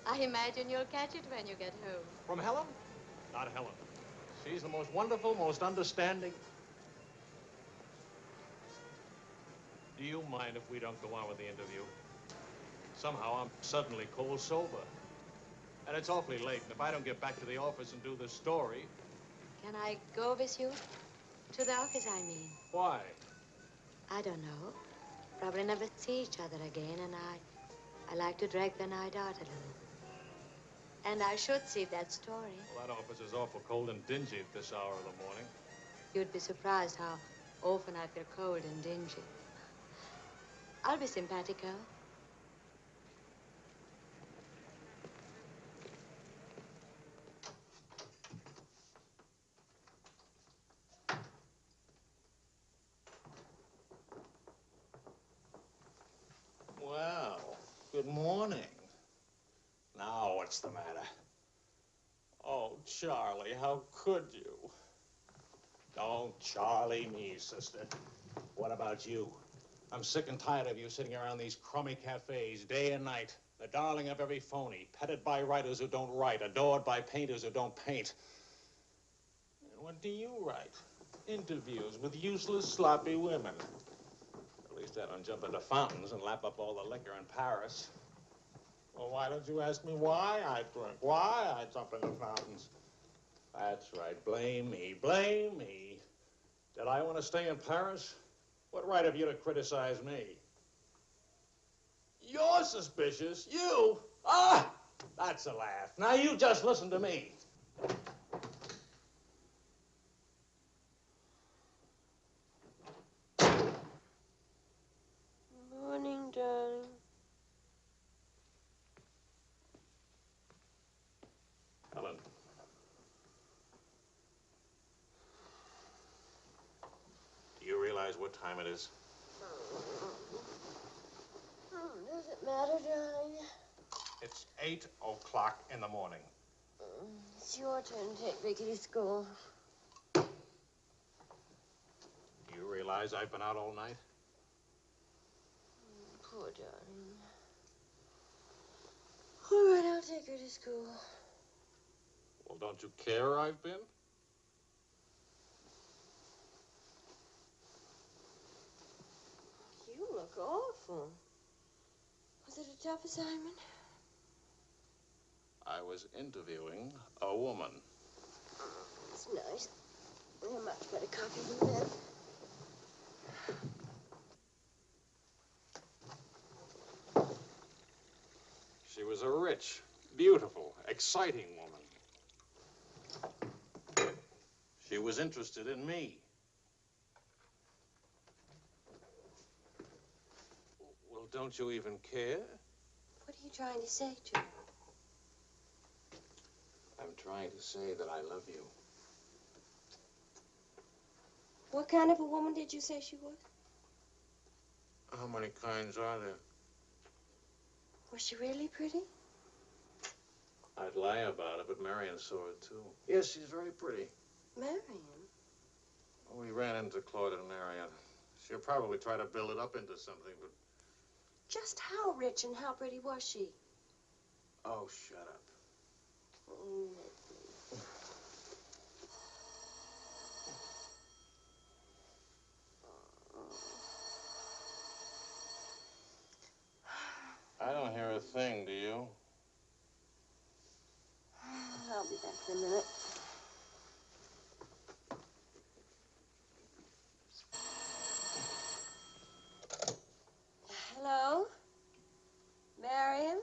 I imagine you'll catch it when you get home.
From Helen? Not Helen. She's the most wonderful, most understanding. Do you mind if we don't go on with the interview? Somehow I'm suddenly cold sober. And it's awfully late, and if I don't get back to the office and do this story...
Can I go with you? To the office, I mean.
Why?
I don't know. Probably never see each other again, and I like to drag the night out a little. And I should see that story.
Well, that office is awful cold and dingy at this hour of the morning.
You'd be surprised how often I feel cold and dingy. I'll be simpatico.
Well, good morning. Now, what's the matter? Oh, Charlie, how could you? Don't Charlie me, sister. What about you? I'm sick and tired of you sitting around these crummy cafes day and night, the darling of every phony, petted by writers who don't write, adored by painters who don't paint. And what do you write? Interviews with useless, sloppy women. At least I don't jump into fountains and lap up all the liquor in Paris. Well, why don't you ask me why I drink? Why I jump into fountains? That's right. Blame me. Blame me. Did I want to stay in Paris? What right have you to criticize me? You're suspicious. You? Ah! That's a laugh. Now you just listen to me.
Morning, darling.
Helen. Do you realize what time it is?
Does it matter, darling?
It's 8 o'clock in the morning.
It's your turn to take Vicky to school.
Do you realize I've been out all night?
Poor darling. All right, I'll take her to school.
Well, don't you care I've been?
You look awful. Was it a tough assignment?
I was interviewing a woman.
It's nice. You're much better coffee than that.
She was a rich, beautiful, exciting woman. She was interested in me. Well,
Well, don't you even care?
What are you trying to say, Joe?
I'm trying to say that I love you.
What kind of a woman did you say she was?
How many kinds are there?
Was she really pretty?
I'd lie about it, but Marion saw it, too. Yes, she's very pretty.
Marion?
We ran into Claude and Marion. She'll probably try to build it up into something, but...
Just how rich and how pretty was she?
Oh, shut up. I don't hear a thing, do you?
I'll be back in a minute. Hello? Marion?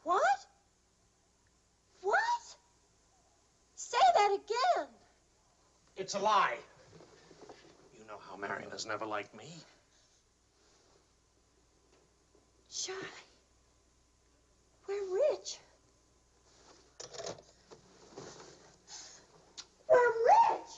What? What? Say that again.
It's a lie. You know how Marion has never liked me.
Charlie, we're rich. We're rich!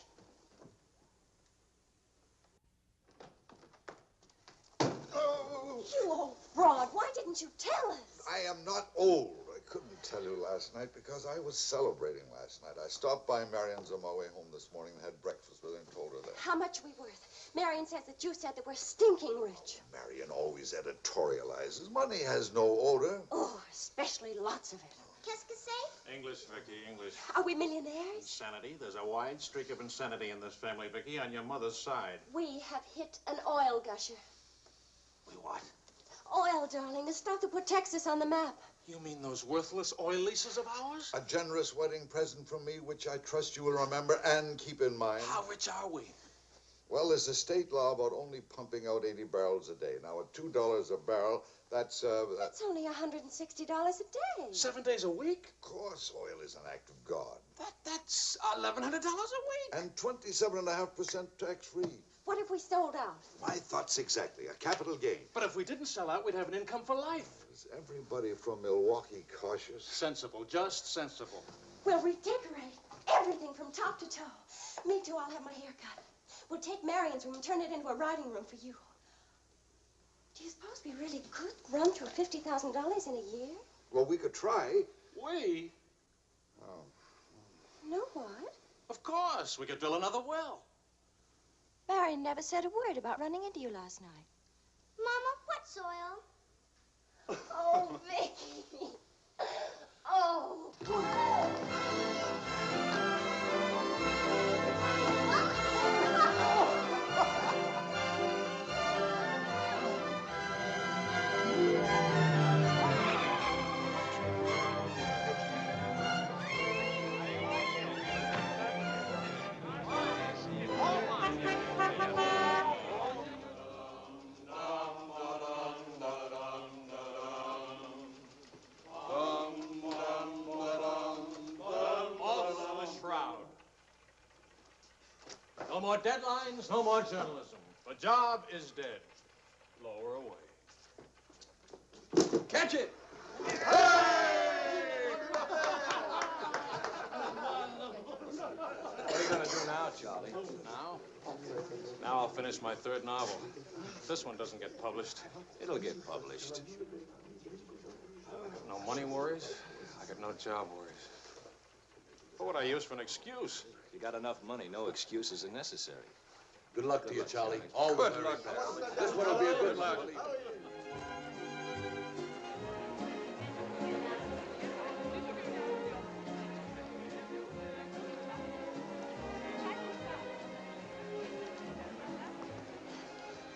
Oh.
You old fraud, why didn't you tell us?
I am not old. I couldn't tell you last night because I was celebrating last night. I stopped by Marion's on my way home this morning and had breakfast with her and told her that.
How much are we worth? Marion says that you said that we're stinking rich.
Marion always editorializes. Money has no odor.
Oh, especially lots of it.
Qu'est-ce que c'est?
English, Vicky, English.
Are we millionaires?
Insanity. There's a wide streak of insanity in this family, Vicky, on your mother's side.
We have hit an oil gusher.
We what?
Oil, darling, the stuff that put Texas on the map.
You mean those worthless oil leases of ours?
A generous wedding present from me, which I trust you will remember and keep in mind.
How rich are we?
Well, there's a state law about only pumping out 80 barrels a day. Now, at $2 a barrel, that's
That's only $160 a day.
7 days a week?
Of course, oil is an act of God.
That's $1,100 a week.
And 27.5% tax-free.
What if we sold out?
My thoughts exactly. A capital gain.
But if we didn't sell out, we'd have an income for life.
Is everybody from Milwaukee cautious?
Sensible, just sensible.
We'll redecorate everything from top to toe. Me too, I'll have my hair cut. We'll take Marion's room and turn it into a writing room for you. Do you suppose we really could run through $50,000 in a year?
Well, we could try.
We?
Oh.
No, what?
Of course. We could drill another well.
Marion never said a word about running into you last night.
Mama, what's oil?
Oh, Vicky. Oh.
No more deadlines, no more journalism. The job is dead. Lower away. Catch it!
What are you going to do now, Charlie?
Now? Now I'll finish my third novel. If this one doesn't get published.
It'll get published.
I got no money worries. I got no job worries. What would I use for an excuse?
If you got enough money, no excuses are necessary.
Good luck to you, Charlie.
Always
Good luck. This one will be a good luck.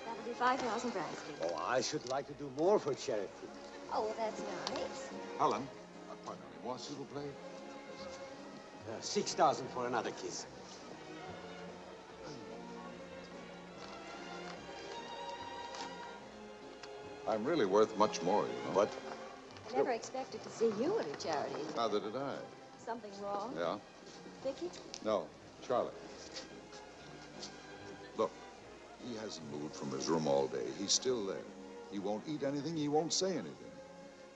That'll be 5,000 Bransby.
Oh, I should like to do more for charity.
Oh, well, that's nice.
Helen, pardonnez-moi, s'il vous plaît.
6,000 for another kiss.
I'm really worth much more, you know. What?
I never expected to see you at a charity.
Neither did I.
Something wrong?
Yeah?
Vicky?
No, Charlie. Look, He hasn't moved from his room all day. He's still there. He won't eat anything. He won't say anything.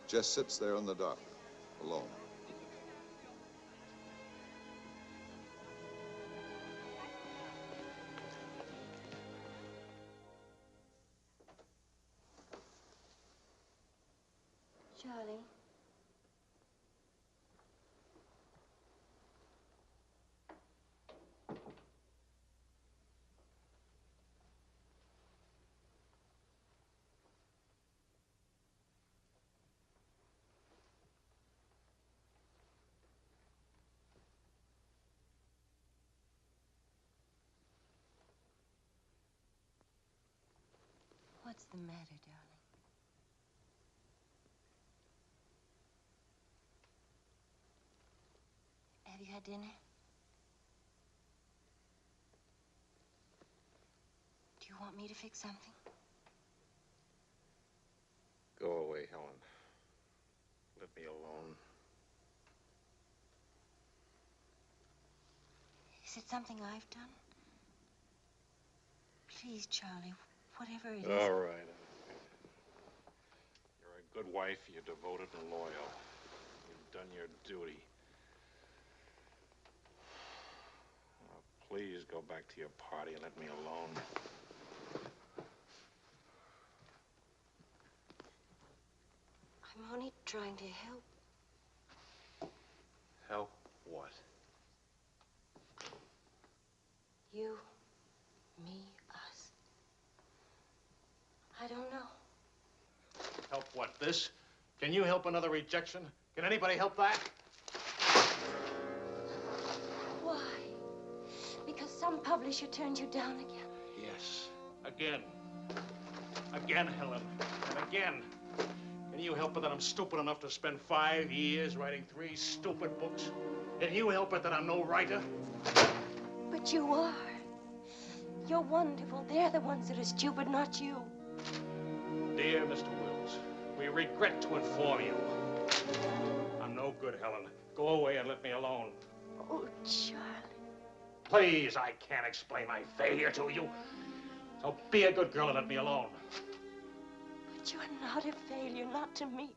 Just sits there in the dark, alone.
Charlie. What's the matter, darling? Have you had dinner? Do you want me to fix something?
Go away, Helen. Let me alone.
Is it something I've done? Please, Charlie, whatever it is.
All right. You're a good wife. You're devoted and loyal. You've done your duty. Now, please go back to your party and let me alone.
I'm only trying to help.
Help what?
You, me, us. I don't know.
Help what, this? Can you help another rejection? Can anybody help that?
Why? Because some publisher turned you down again?
Yes. Again. Again, Helen. And again. Can you help it that I'm stupid enough to spend 5 years writing 3 stupid books? Can you help it that I'm no writer?
But you are. You're wonderful. They're the ones that are stupid, not you.
Dear Mr. Wills, we regret to inform you. I'm no good, Helen. Go away and let me alone.
Oh, Charlie.
Please, I can't explain my failure to you. So be a good girl and let me alone.
But you're not a failure, not to me.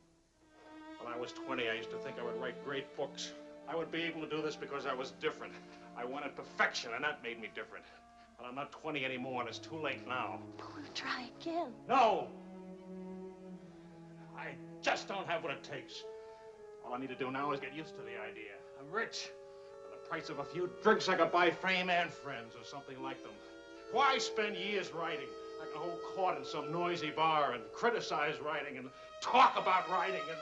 When I was 20, I used to think I would write great books. I would be able to do this because I was different. I wanted perfection, and that made me different. But I'm not 20 anymore, and it's too late now.
We'll try again.
No! I just don't have what it takes. All I need to do now is get used to the idea. I'm rich. For the price of a few drinks, I could buy fame and friends, or something like them. Why spend years writing? I can hold court in some noisy bar and criticize writing and talk about writing and...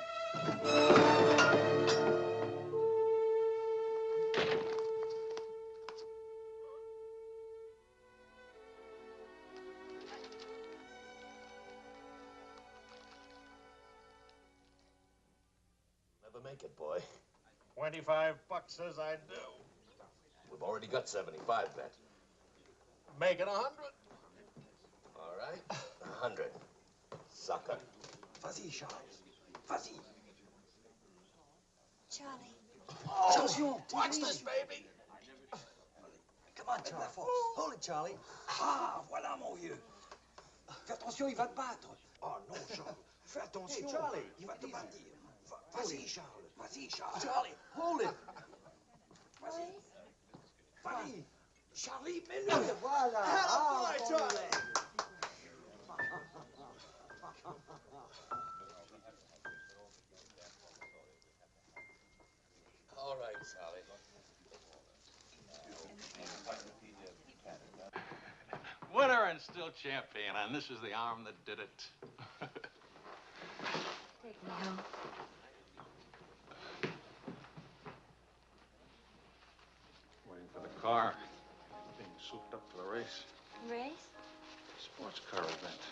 Make it, boy.
25 bucks says I do.
We've already got 75 bet.
Make it 100.
All right. 100. Sucker.
Vas-y, Charles. Vas-y.
Charlie.
Oh, attention.
Watch this, baby.
Come on, Charlie. Hold it, Charlie. Ah, voilà, mon vieux. Fais attention, il va te battre. Oh, non, Charles. Fais attention. Hey, Charlie. Il va te battre. Vas-y, Charles. Vas-y, Charles. Charlie, hold it. Vas-y. Vas-y. Charlie, mets-le.
Voilà.
Ah, Charlie.
All right, Sally.
Winner and still champion, and this is the arm that did it.
Take me home.
Waiting for the car. Being souped up for the race.
Race?
Sports car event.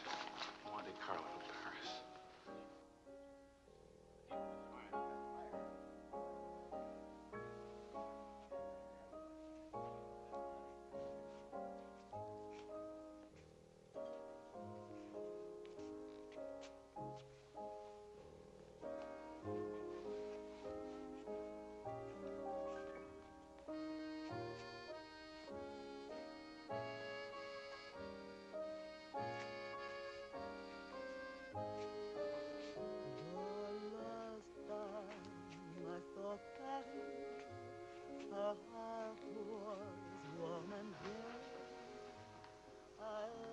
Monte Carlo to Paris.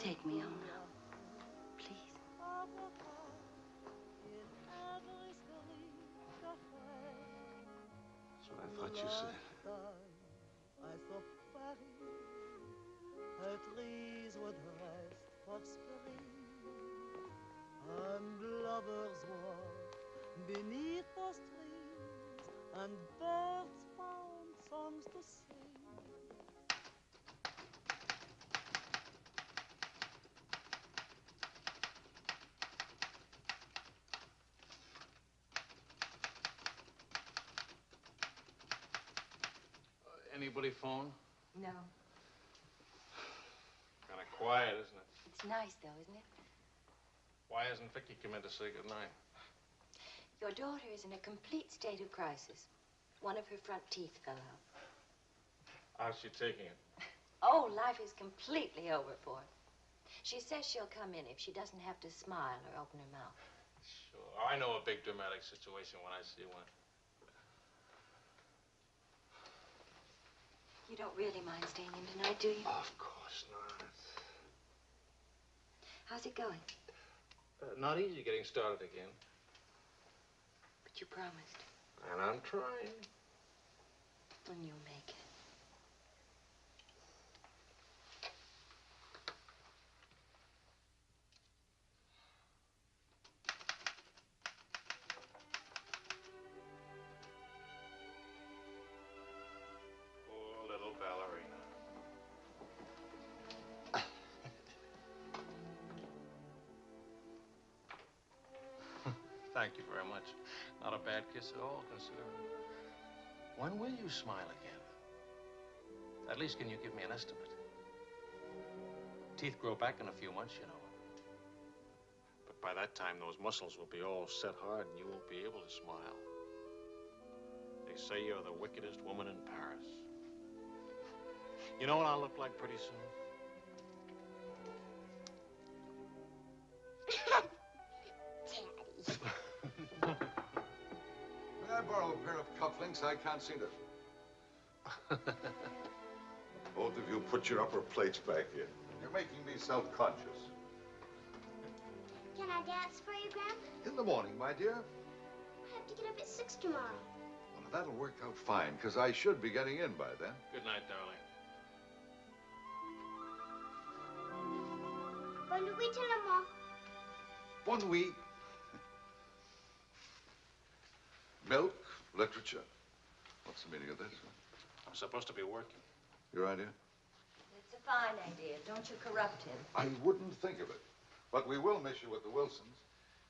Take me home now. Please.
That's what I thought you said.
And lovers walk beneath those trees, and birds found songs to sing.
Anybody phone?
No.
Kind of quiet, isn't it?
It's nice, though, isn't it?
Why hasn't Vicky come in to say goodnight?
Your daughter is in a complete state of crisis. One of her front teeth fell out.
How's she taking it?
Oh, life is completely over for her. She says she'll come in if she doesn't have to smile or open her mouth.
Sure. I know a big dramatic situation when I see one.
You don't really mind staying in tonight, do you?
Of course not.
How's it going?
Not easy getting started again.
But you promised.
And I'm trying.
And you'll make it.
Poor little ballerina. Thank you very much. Not a bad kiss at all, considering. When will you smile again? At least, can you give me an estimate? Teeth grow back in a few months, you know. But by that time, those muscles will be all set hard and you won't be able to smile. They say you're the wickedest woman in Paris. You know what I'll look like pretty soon?
May I borrow a pair of cufflinks? I can't seem to... Both of you put your upper plates back in. You're making me self-conscious.
Can I dance for you, Grandpa?
In the morning, my dear.
I have to get up at 6 tomorrow.
Well, that'll work out fine, because I should be getting in by then.
Good night, darling.
Bonne nuit, maman.
Bonne nuit. Milk, literature. What's the meaning of this?
I'm supposed to be working.
Your idea?
It's a fine idea. Don't you corrupt him.
I wouldn't think of it. But we will miss you with the Wilsons.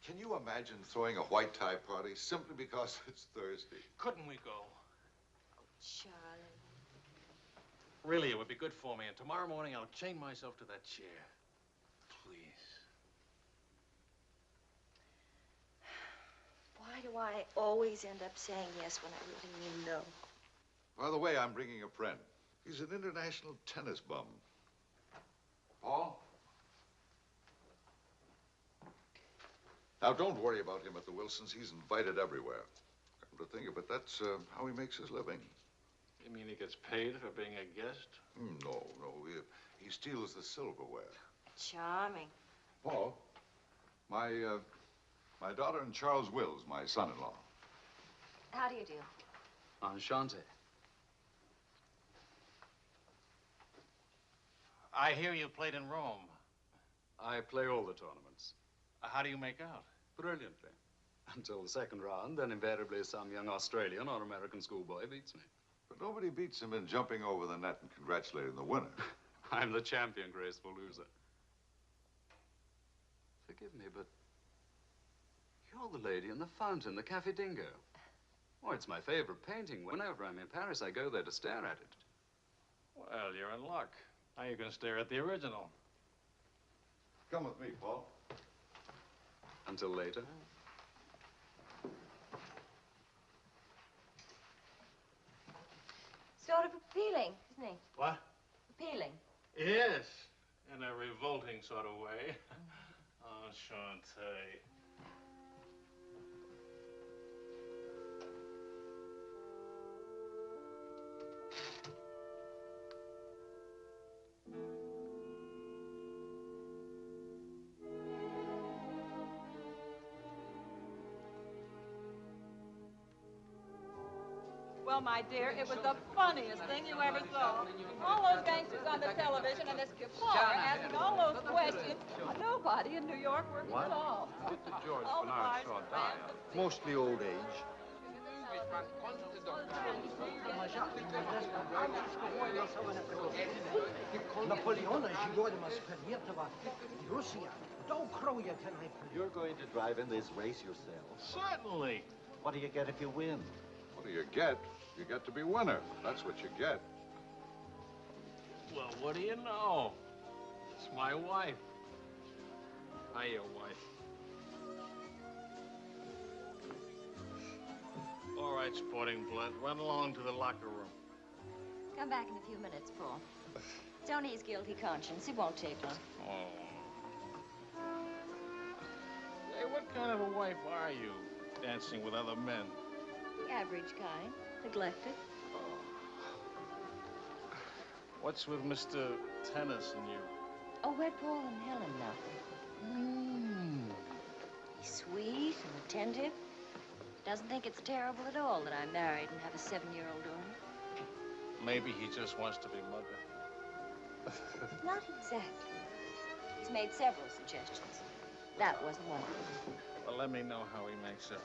Can you imagine throwing a white tie party simply because it's Thursday?
Couldn't we go?
Charlie.
Really, it would be good for me. And tomorrow morning, I'll chain myself to that chair. Please.
Why do I always end up saying yes when I really mean no?
By the way, I'm bringing a friend. He's an international tennis bum. Paul? Now, don't worry about him at the Wilsons. He's invited everywhere. Come to think of it, that's how he makes his living.
You mean he gets paid for being a guest?
No. He steals the silverware.
Charming.
Paul, my daughter and Charles Wills, my son-in-law.
How do you do?
Enchanté.
I hear you played in Rome.
I play all the tournaments.
How do you make out?
Brilliantly. Until the second round, then invariably some young Australian or American schoolboy beats me.
But nobody beats him in jumping over the net and congratulating the winner.
I'm the champion, graceful loser. Forgive me, but you're the lady in the fountain, the Cafe Dingo. Oh, it's my favorite painting. Whenever I'm in Paris, I go there to stare at it.
Well, you're in luck. Now you can stare at the original.
Come with me, Paul.
Until later.
Sort of appealing, isn't he?
What?
Appealing.
Yes, in a revolting sort of way. Enchanté.
Well, my dear, it was the funniest thing you ever saw. All those gangsters on the television and this Kipar asking all those questions. Nobody in New York works
What?
at all.
Did George
All the
Bernard
bars
Shaw
and
die
bands.
of?
Mostly old age.
Napoleon a Gigorima Sperietova, Russia. Don't crow you tonight.
You're going to drive in this race yourself.
Certainly.
What do you get if you win?
What do you get? You get to be winner. That's what you get.
Well, what do you know? It's my wife. Hiya, wife. All right, sporting blood, run along to the locker room.
Come back in a few minutes, Paul. Don't ease guilty conscience. It won't take long.
Oh. Hey, what kind of a wife are you, dancing with other men?
The average kind. Neglected.
What's with Mr. Tennis and you?
Oh, we're Paul and Helen now. He's sweet and attentive. Doesn't think it's terrible at all that I'm married and have a 7-year-old daughter.
Maybe he just wants to be mother.
Not exactly. He's made several suggestions. That wasn't one of them.
Well, let me know how he makes it.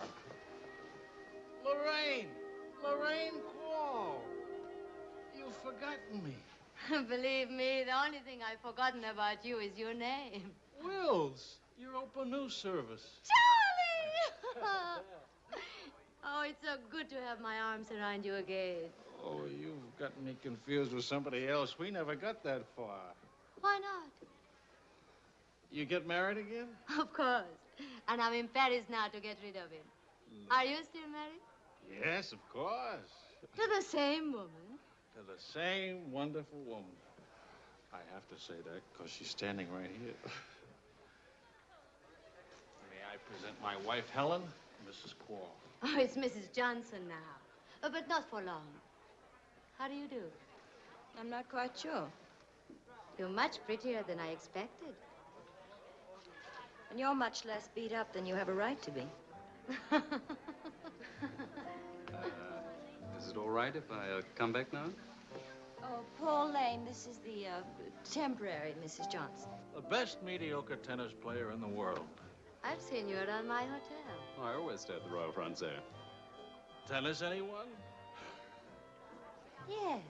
Lorraine! Lorraine Quall! You've forgotten me.
Believe me, the only thing I've forgotten about you is your name.
Wills, your open news service.
Charlie! Oh, it's so good to have my arms around you again.
Oh, you've gotten me confused with somebody else. We never got that far.
Why not?
You get married again?
Of course. And I'm in Paris now to get rid of him. Are you still married?
Yes, of course.
To the same woman.
To the same wonderful woman. I have to say that because she's standing right here. May I present my wife, Helen, Mrs. Quall.
Oh, it's Mrs. Johnson now. But not for long. How do you do?
I'm not quite sure.
You're much prettier than I expected.
And you're much less beat up than you have a right to be.
Is it all right if I come back now?
Oh, Paul Lane, this is the temporary Mrs. Johnson.
The best mediocre tennis player in the world.
I've seen you around my hotel.
Oh, I always stay at the Royal Francais.
Tennis, anyone?
Yes.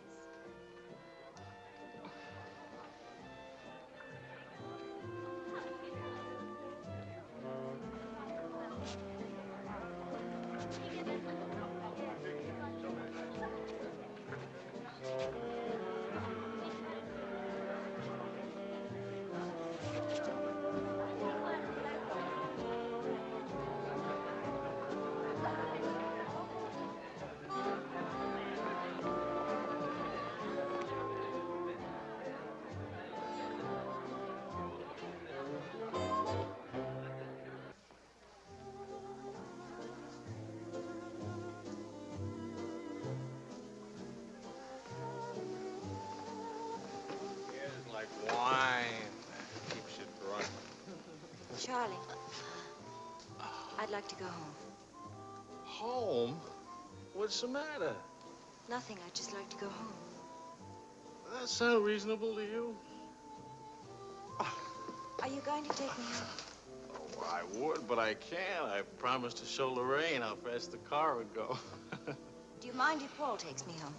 Like wine. Keeps you drunk.
Charlie, I'd like to go home.
Home? What's the matter?
Nothing. I'd just like to go home.
Does that sound reasonable to you?
Are you going to take me home?
Oh, I would, but I can't. I promised to show Lorraine how fast the car would go.
Do you mind if Paul takes me home?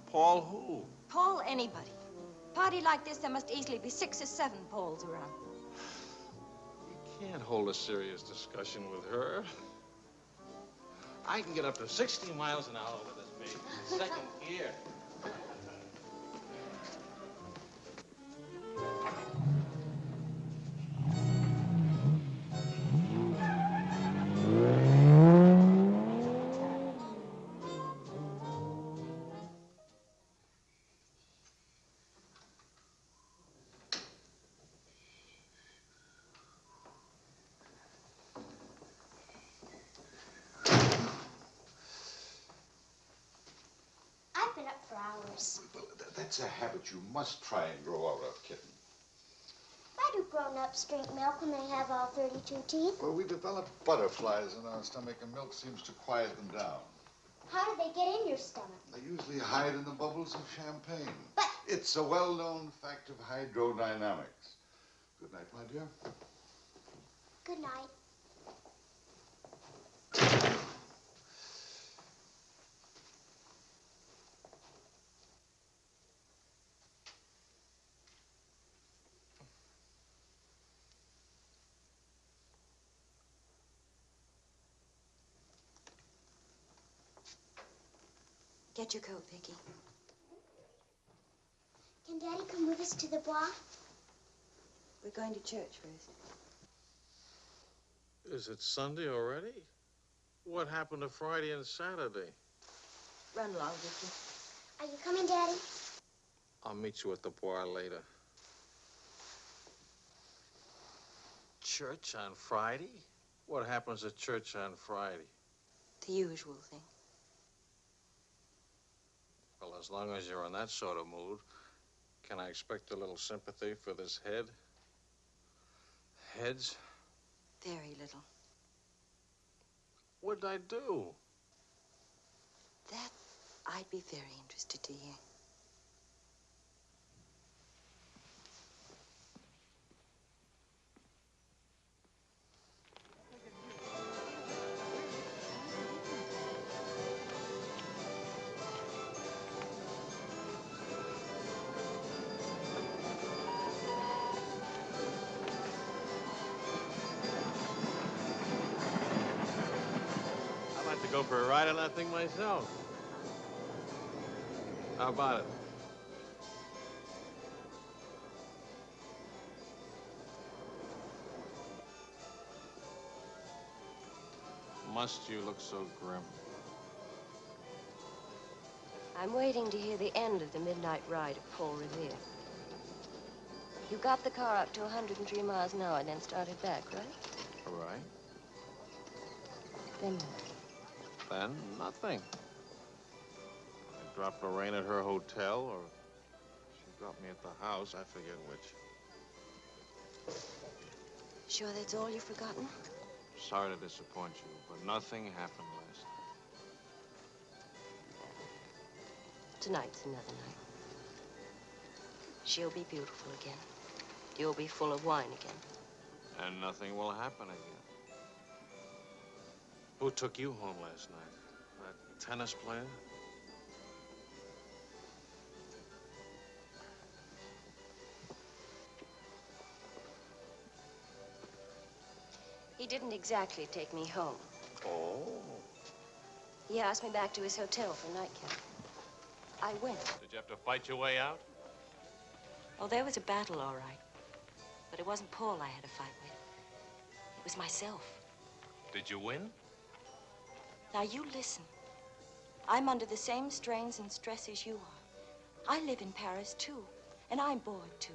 Paul who?
Paul, anybody. Party like this, there must easily be 6 or 7 Pauls around.
You can't hold a serious discussion with her. I can get up to 60 miles an hour with this baby. Second gear.
I've been up for hours.
That's a habit you must try and grow out of, kitten.
Why do grown-ups drink milk when they have all 32 teeth?
Well, we developed butterflies in our stomach, and milk seems to quiet them down.
How do they get in your stomach?
They usually hide in the bubbles of champagne. But it's a well-known fact of hydrodynamics. Good night, my dear.
Good night.
Get your coat, Vicky.
Can Daddy come with us to the Bois?
We're going to church first.
Is it Sunday already? What happened to Friday and Saturday?
Run along, Vicky.
Are you coming, Daddy?
I'll meet you at the bar later. Church on Friday? What happens at church on Friday?
The usual thing.
Well, as long as you're in that sort of mood, can I expect a little sympathy for this head? Heads?
Very little.
What'd I do?
That I'd be very interested to hear.
I'd like to go for a ride on that thing myself. How about it? Must you look so grim?
I'm waiting to hear the end of the midnight ride of Paul Revere. You got the car up to 103 miles an hour, then started back, right?
All right.
Then what?
Then nothing. I dropped Lorraine at her hotel, or she dropped me at the house. I forget which.
Sure that's all you've forgotten?
Sorry to disappoint you, but nothing happened last night.
Tonight's another night. She'll be beautiful again. You'll be full of wine again.
And nothing will happen again. Who took you home last night? That tennis player?
He didn't exactly take me home.
Oh.
He asked me back to his hotel for nightcap. I went.
Did you have to fight your way out?
Oh, there was a battle, all right. But it wasn't Paul I had to fight with. It was myself.
Did you win?
Now, you listen. I'm under the same strains and stress as you are. I live in Paris, too. And I'm bored, too.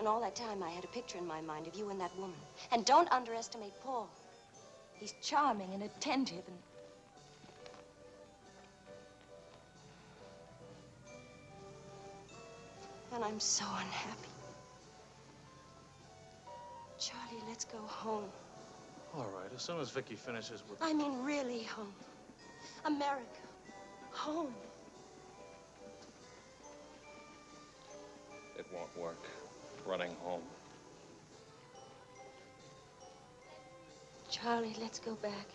And all that time, I had a picture in my mind of you and that woman. And don't underestimate Paul. He's charming and attentive and... And I'm so unhappy. Charlie, let's go home.
All right, as soon as Vicky finishes with...
I mean, really home. America. Home.
It won't work. Running home.
Charlie, let's go back.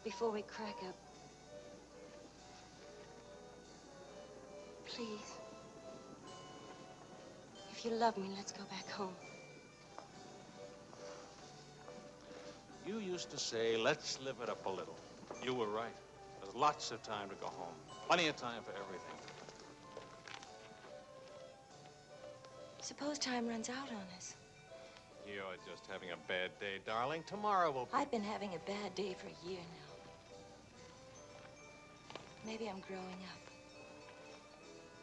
Before we crack up. Please. If you love me, let's go back home.
You used to say, let's live it up a little. You were right. There's lots of time to go home. Plenty of time for everything.
Suppose time runs out on us.
You're just having a bad day, darling. Tomorrow will be...
I've been having a bad day for a year now. Maybe I'm growing up.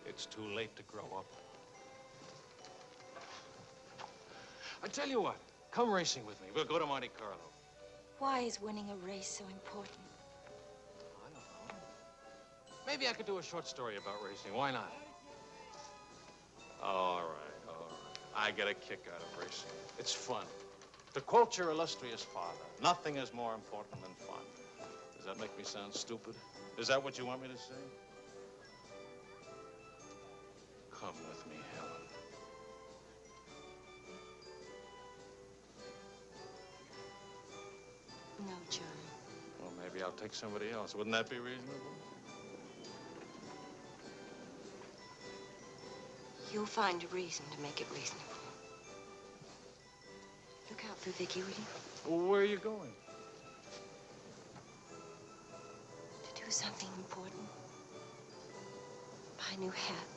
It's too late to grow up. I tell you what, come racing with me. We'll go to Monte Carlo.
Why is winning a race so important?
I don't know. Maybe I could do a short story about racing. Why not? All right, all right. I get a kick out of racing. It's fun. To quote your illustrious father, nothing is more important than fun. Does that make me sound stupid? Is that what you want me to say? Come with me, Helen.
No, Charlie.
Well, maybe I'll take somebody else. Wouldn't that be reasonable?
You'll find a reason to make it reasonable. Look out for Vicky, will you?
Well, where are you going?
To do something important. Buy a new hat.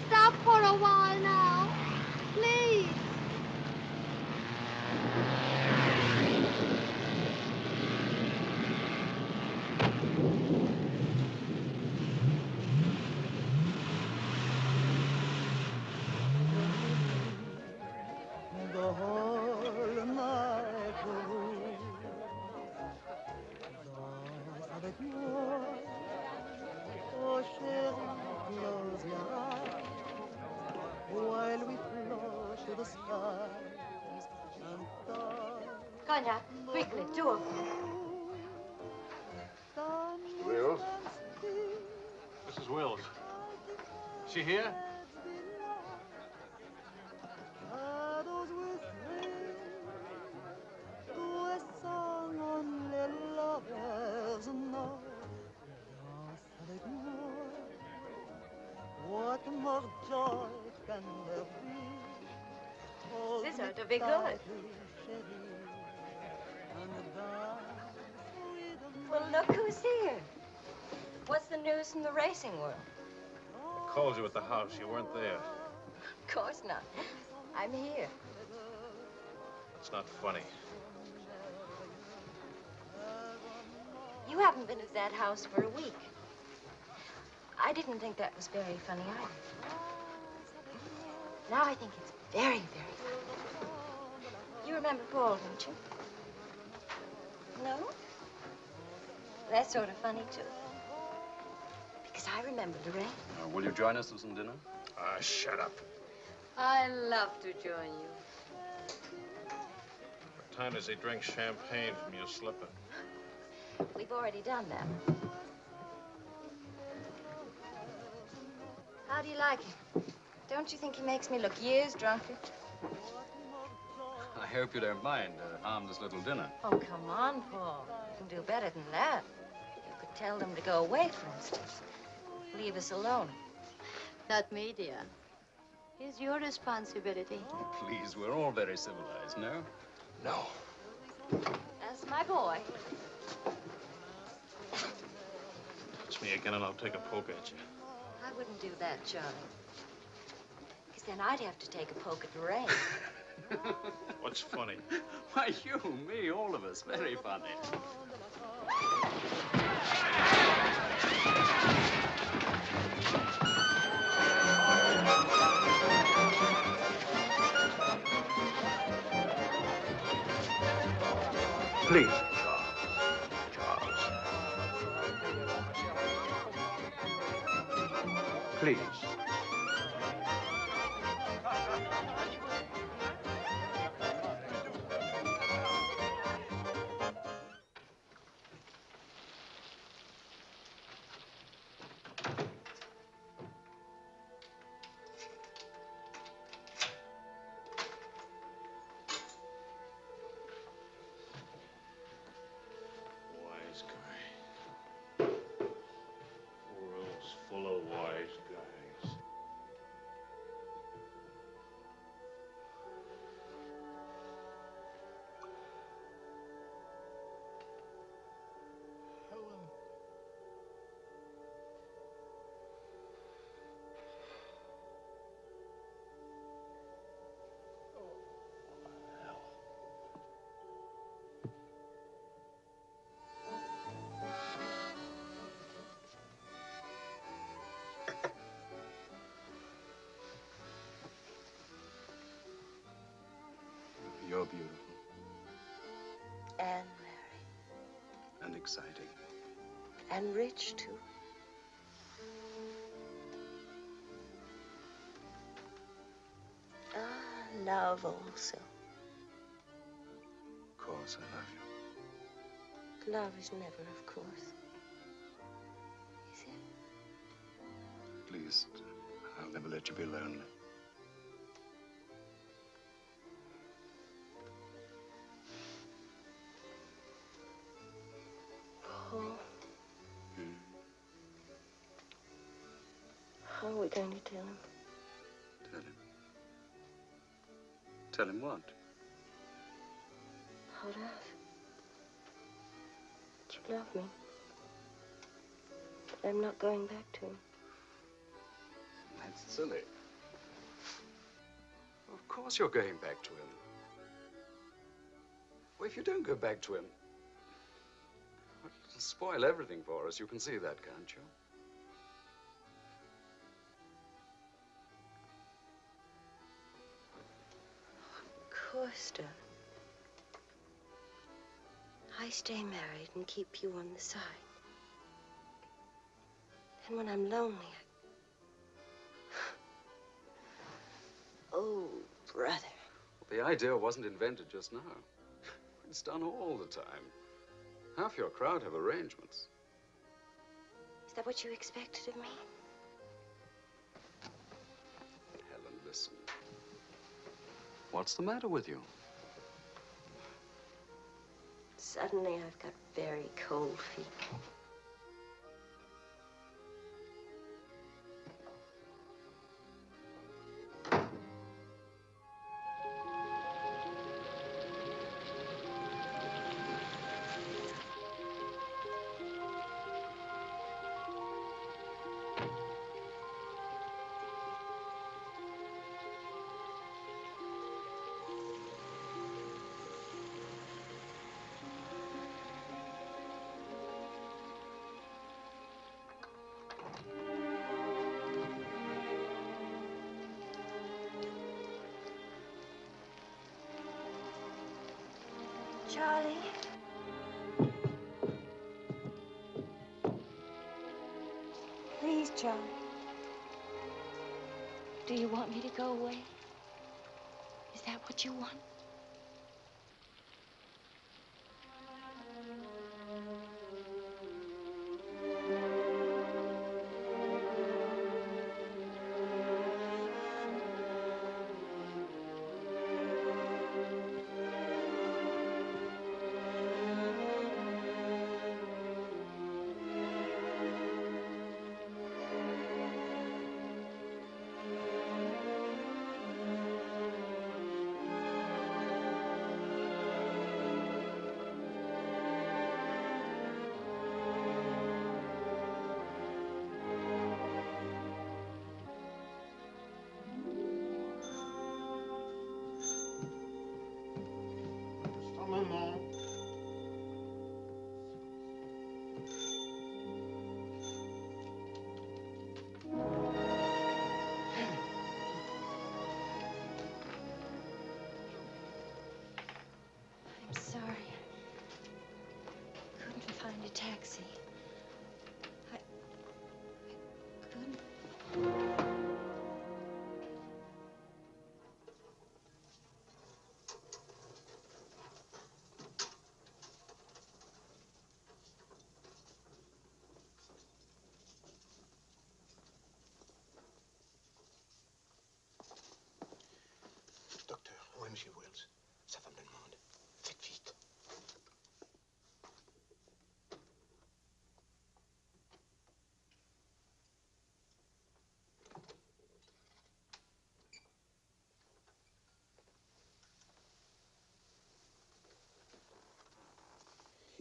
Stop for a while now, please.
The whole night through, danse avec moi. Oh chérie, close your eyes while we flush the skies and touch.
Cognac, quickly, 2 of them.
Mr. Wills?
Mrs. Wills. She here?
Shadows whispering to a song only lovers know. Danse avec moi. What more joy can there be? Hold
This
me
ought to be good.
tightly, chérie, and dance with me.
Well, look who's here. What's the news from the racing world?
Called you at the house. You weren't there.
Of course not. I'm here.
It's not funny.
You haven't been at that house for a week. I didn't think that was very funny either. Now I think it's very, very funny. You remember Paul, don't you? No? That's sort of funny, too. Because I remember Lorraine.
Will you join us for some dinner?
Ah, shut up.
I love to join you.
What time does he drink champagne from your slipper?
We've already done that. How do you like him? Don't you think he makes me look years drunker?
I hope you don't mind a harmless little dinner.
Oh, come on, Paul. You can do better than that. You could tell them to go away, for instance. Leave us alone.
Not me, dear. It's your responsibility.
Oh, please, we're all very civilized, no?
No.
That's my boy.
Touch me again and I'll take a poke at you.
I wouldn't do that, Charlie. Because then I'd have to take a poke at Lorraine.
What's funny?
Why, you, me, all of us. Very funny.
Please. Please. Wise guy. World's full of wise guys.
You're beautiful
And married.
and exciting.
And rich, too. Love also.
Of course, I love you.
Love is never, of course. Is it?
At least, I'll never let you be lonely.
Paul. How are we going to tell him?
Tell him. Tell him what?
Hold out. That you love me. That I'm not going back to him.
That's silly. Of course you're going back to him. Well, if you don't go back to him, it'll spoil everything for us. You can see that, can't you?
Of course, darling. I stay married and keep you on the side. And when I'm lonely, Oh, brother.
Well, the idea wasn't invented just now. It's done all the time. Half your crowd have arrangements.
Is that what you expected of me?
Helen, listen. What's the matter with you?
Suddenly, I've got very cold feet. Charlie. Please, Charlie.
Do you want me to go away? Is that what you want?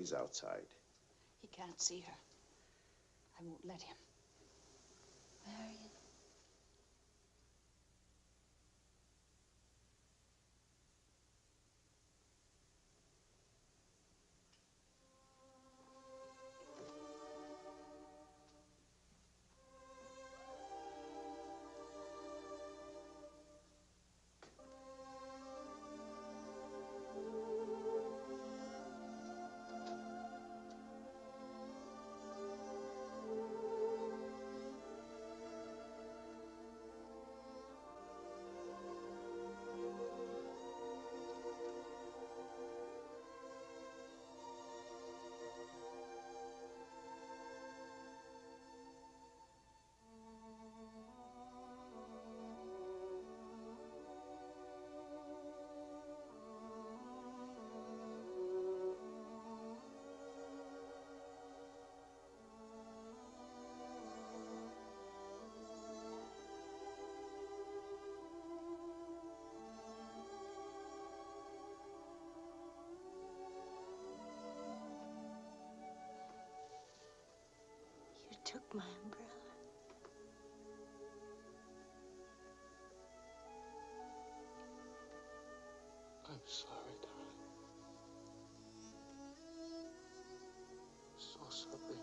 He's outside.
He can't see her. I won't let him.
Marion. You took my umbrella.
I'm sorry, darling. So sorry.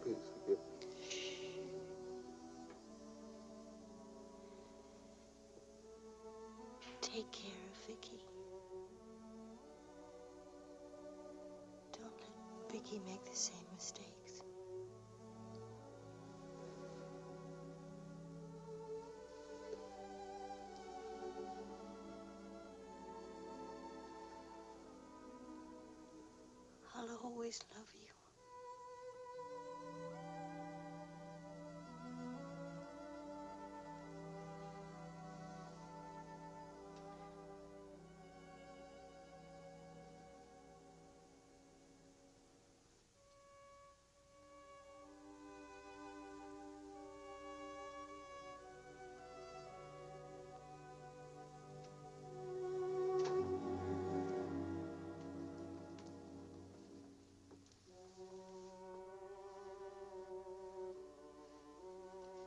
Please forgive me.
Take care of Vicky. Don't let Vicky make the same mistakes. I'll always love you.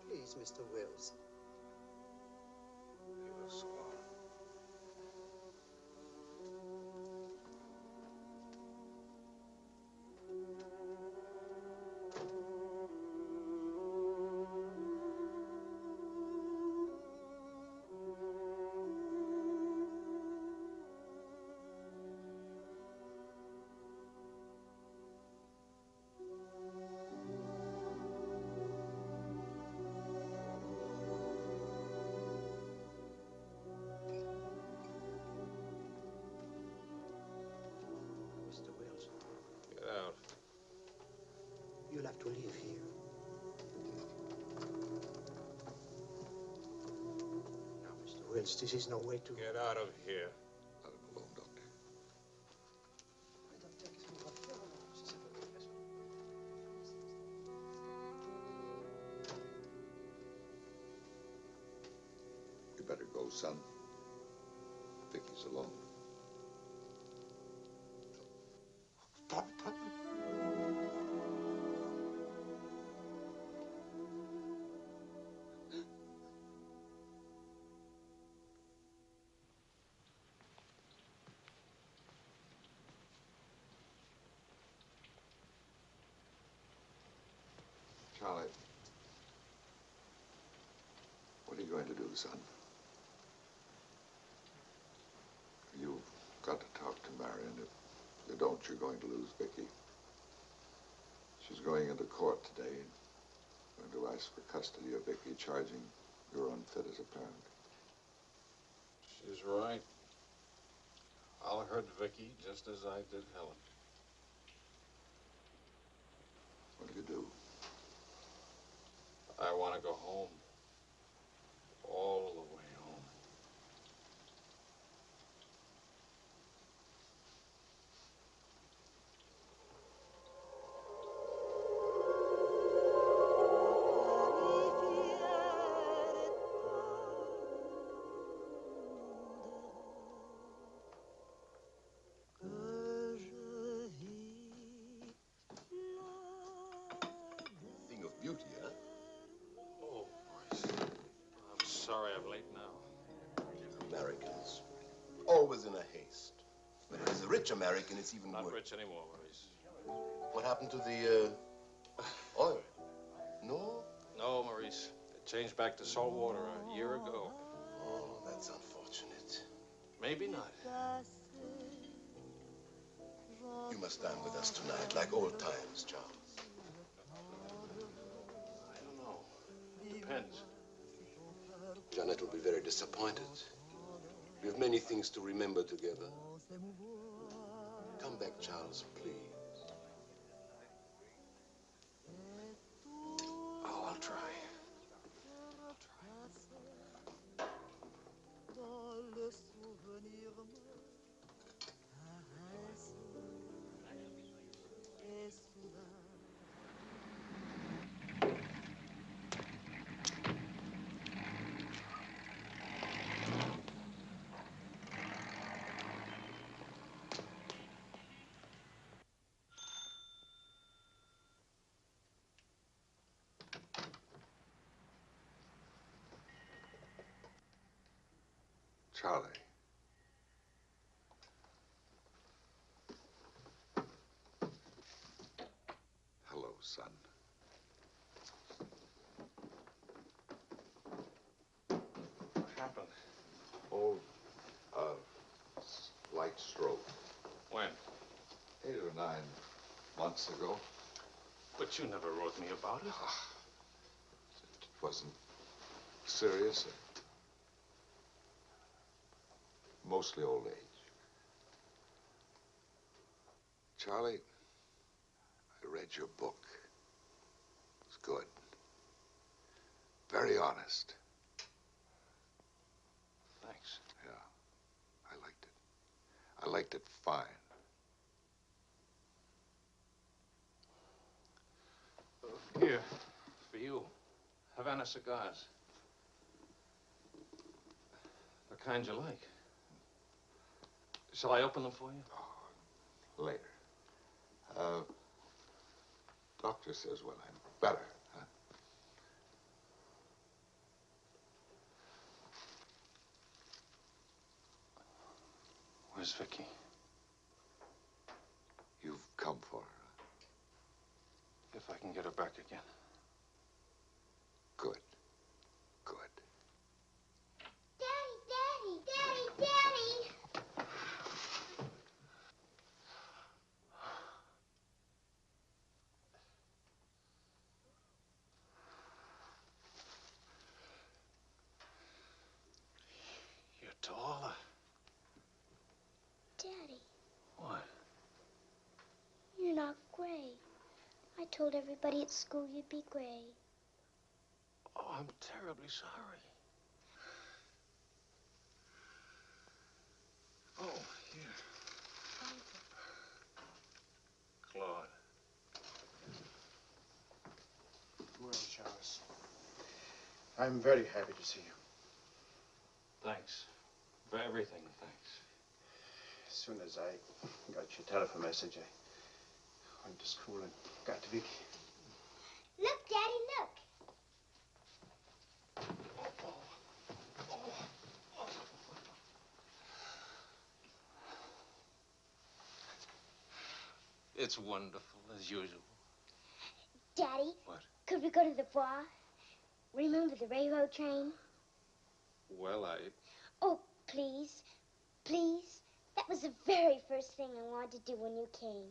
Please, Mr. Wills.
You were sworn.
Mr. Wills,
Get out.
you'll have to leave here. Now, Mr. Wills, this is no way to...
Get out of here.
Let him alone, Doctor. You better go, son. Vicky's alone. Charlie, what are you going to do, son? You've got to talk to Marion. If you don't, you're going to lose Vicky. She's going into court today, going to ask for custody of Vicky, charging you're unfit as a parent.
She's right. I'll hurt Vicky just as I did Helen.
What do you do?
I want to go home. All the way home.
always in a haste. But as a rich American, it's even
Not
worse.
rich anymore, Maurice.
What happened to the oil? No?
No, Maurice. It changed back to salt water a year ago.
Oh, that's unfortunate.
Maybe not.
You must dine with us tonight, like old times, Charles.
I don't know. Depends.
Janet will be very disappointed. We have many things to remember together. Come back, Charles, please.
Oh, I'll try.
Charlie. Hello, son.
What happened?
Oh, light stroke.
When?
8 or 9 months ago.
But you never wrote me about it.
It wasn't serious. Mostly old age. Charlie, I read your book. It's good. Very honest.
Thanks.
Yeah, I liked it. I liked it fine.
Here, for you. Havana cigars. The kind you like. Shall I open them for you?
Later. Doctor says when I'm better, huh?
Where's Vicky?
You've come for her.
If I can get her back again.
Good. Good.
Daddy, Daddy, Daddy, Daddy!
You're taller.
Daddy,
What?
you're not gray. I told everybody at school you'd be gray.
Oh, I'm terribly sorry. Oh, here. Claude.
Well, Charles, I'm very happy to see you.
Thanks. For everything, thanks.
As soon as I got your telephone message, I went to school and got to Vicky.
Look, Daddy, look.
It's wonderful, as usual.
Daddy,
What?
could we go to the bar? Remember the railroad train?
Well,
Oh, please, please. That was the very first thing I wanted to do when you came.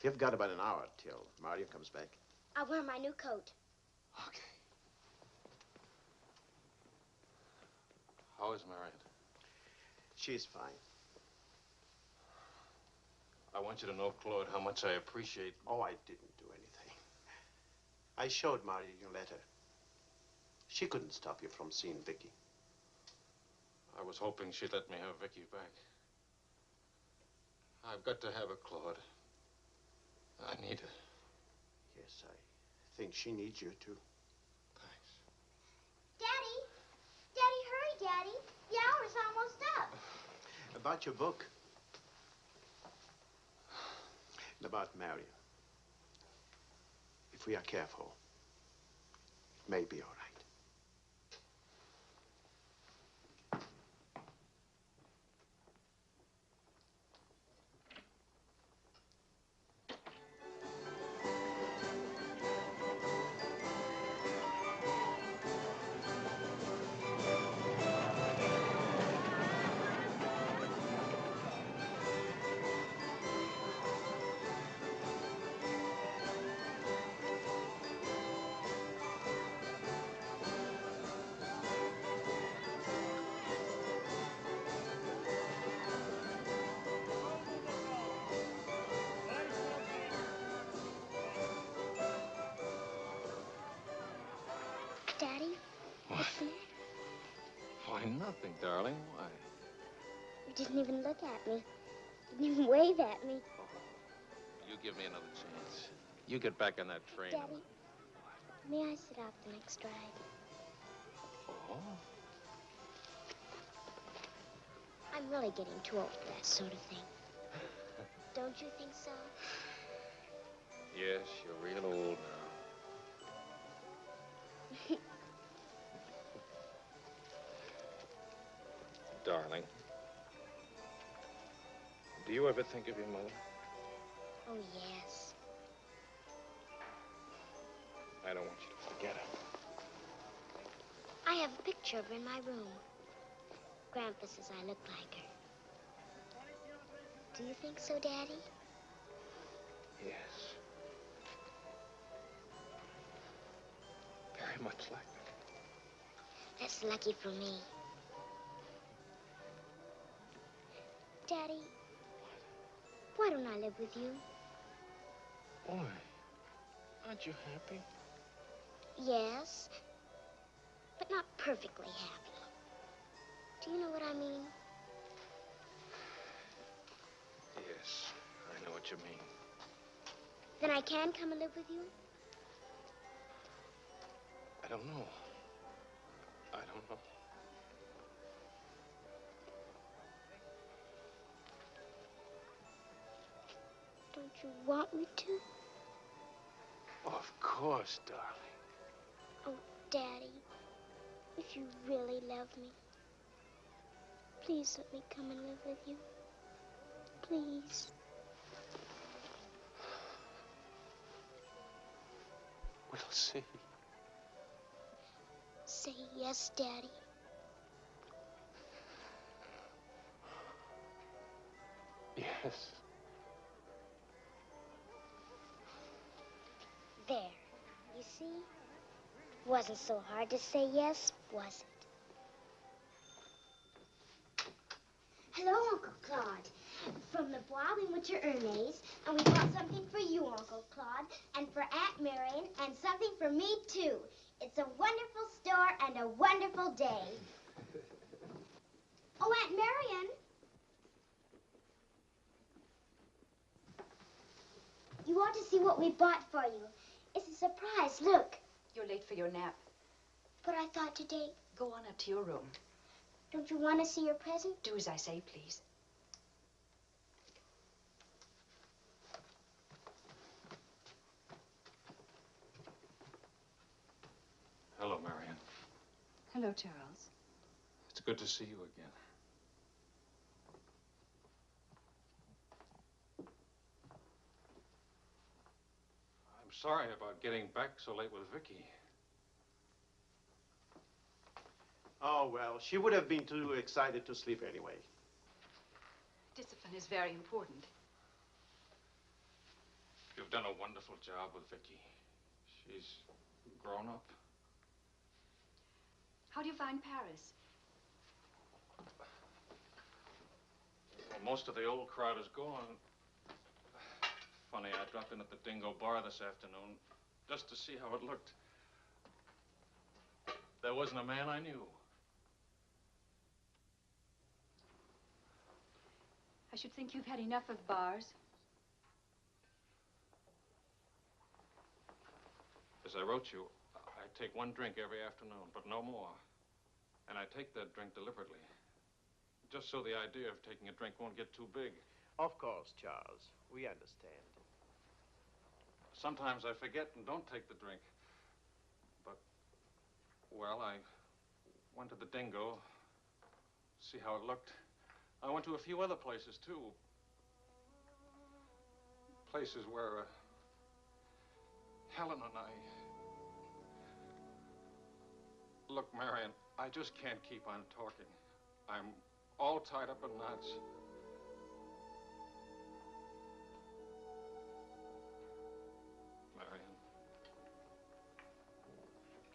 You've got about an hour till Mario comes back.
I'll wear my new coat.
Okay. How is Marion?
She's fine.
I want you to know, Claude, how much I appreciate...
Oh, I didn't do anything. I showed Mario your letter. She couldn't stop you from seeing Vicky.
I was hoping she'd let me have Vicky back. I've got to have her, Claude. I need her.
Yes, I think she needs you, too.
Daddy! Daddy, hurry, Daddy. The hour's almost up.
About your book. And about Marion. If we are careful, it may be all right.
Nothing, darling. Why?
You didn't even look at me. Didn't even wave at me.
You give me another chance. You get back on that train.
Daddy, may I sit out the next ride?
Oh?
I'm really getting too old for that sort of thing. Don't you think so?
Yes, you're real old now. Darling, do you ever think of your mother?
Oh, yes.
I don't want you to forget her.
I have a picture of her in my room. Grandpa says I look like her. Do you think so, Daddy?
Yes. Very much like her.
That's lucky for me. Daddy, why don't I live with you?
Boy, aren't you happy?
Yes, but not perfectly happy. Do you know what I mean?
Yes, I know what you mean.
Then I can come and live with you?
I don't know. I don't know.
Don't you want me to?
Of course, darling.
Oh, Daddy, if you really love me, please let me come and live with you. Please.
We'll see.
Say yes, Daddy.
Yes.
There. You see? Wasn't so hard to say yes, was it? Hello, Uncle Claude. From the Bois, we went to Ernest's, and we bought something for you, Uncle Claude, and for Aunt Marion, and something for me, too. It's a wonderful store and a wonderful day. Oh, Aunt Marion. You ought to see what we bought for you. It's a surprise, look.
You're late for your nap.
But I thought today...
Go on up to your room.
Don't you want to see your present?
Do as I say, please.
Hello, Marion.
Hello, Charles.
It's good to see you again. I'm sorry about getting back so late with Vicky.
Oh, well, she would have been too excited to sleep anyway.
Discipline is very important.
You've done a wonderful job with Vicky. She's grown up.
How do you find Paris?
Well, most of the old crowd is gone. Funny, I dropped in at the Dingo Bar this afternoon just to see how it looked. There wasn't a man I knew.
I should think you've had enough of bars.
As I wrote you, I take one drink every afternoon, but no more. And I take that drink deliberately, just so the idea of taking a drink won't get too big.
Of course, Charles. We understand.
Sometimes I forget and don't take the drink. But, well, I went to the Dingo, see how it looked. I went to a few other places, too. Places where Helen and I... Look, Marion, I just can't keep on talking. I'm all tied up in knots. Marion,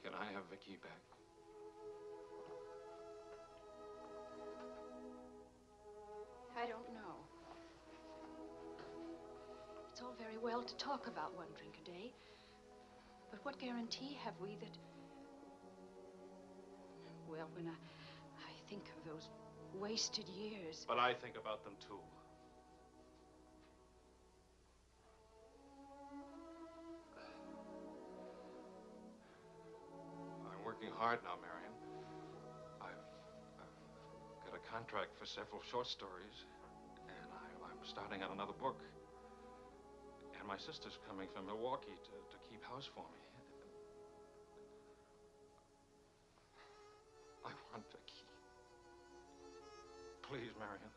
can I have Vicky back?
I don't know. It's all very well to talk about one drink a day, but what guarantee have we that... Well, when I think of those wasted years.
But I think about them too. I'm working hard now, Marion. I've got a contract for several short stories, and I'm starting on another book. And my sister's coming from Milwaukee to keep house for me. I want Vicky. Please, Marion.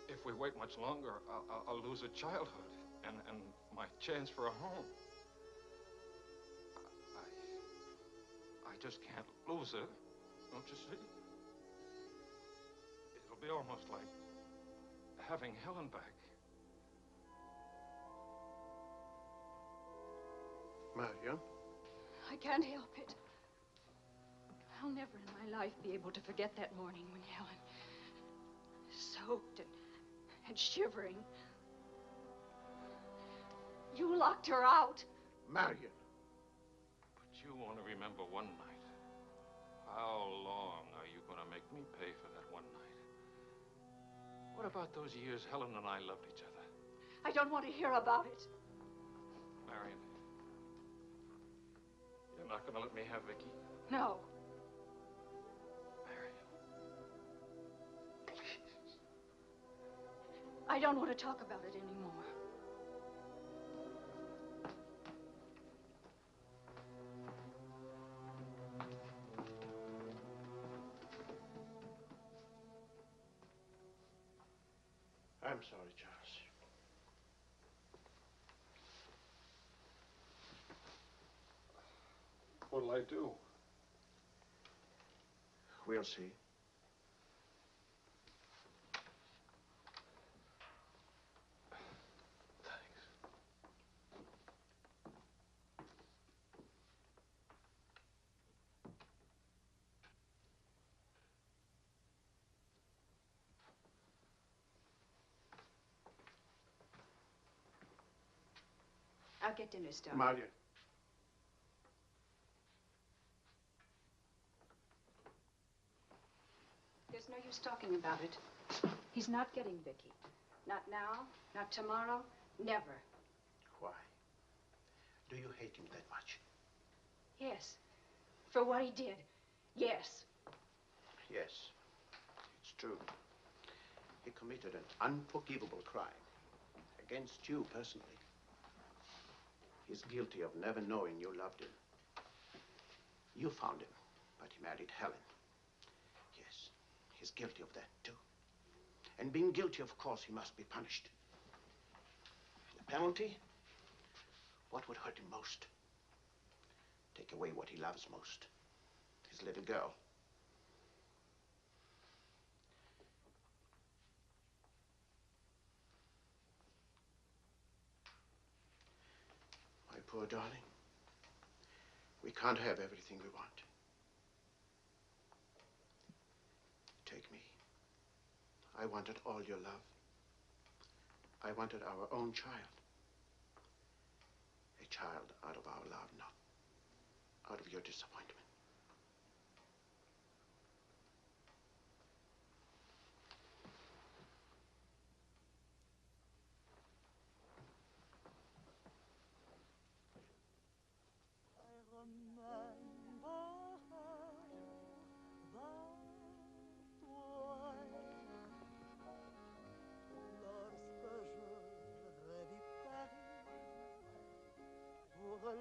If we wait much longer, I'll lose a childhood and my chance for a home. I just can't lose her, don't you see? It'll be almost like having Helen back.
Marion?
I can't help it. I'll never in my life be able to forget that morning when Helen, soaked and shivering, you locked her out.
Marion.
But you want to remember one night. How long are you going to make me pay for that one night? What about those years Helen and I loved each other?
I don't want to hear about it.
Marion, you're not going to let me have Vicky?
No. I don't want to talk about it anymore.
I'm sorry, Charles.
What'll I do?
We'll see.
I'll get dinner started.
Marion.
There's no use talking about it. He's not getting Vicky. Not now, not tomorrow, never.
Why? Do you hate him that much?
Yes. For what he did. Yes.
Yes. It's true. He committed an unforgivable crime against you personally. He's guilty of never knowing you loved him. You found him, but he married Helen. Yes, he's guilty of that too. And being guilty, of course, he must be punished. The penalty? What would hurt him most? Take away what he loves most. His little girl. My poor darling. We can't have everything we want. Take me. I wanted all your love. I wanted our own child. A child out of our love, not out of your disappointment.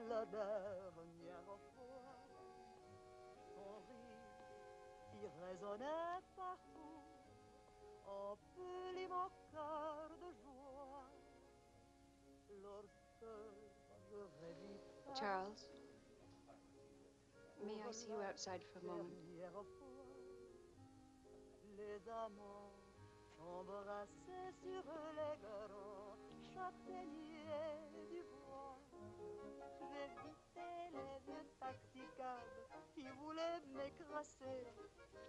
La dernière fois, son rire qui résonnait partout emplit mon cœur de joie. Lorsque je revis
Charles, may I see you outside for a moment?
Les amants s'embrassaient sur les grands châtaigniers du bois. J'évitais les vieux taxicabs qui voulaient m'écraser.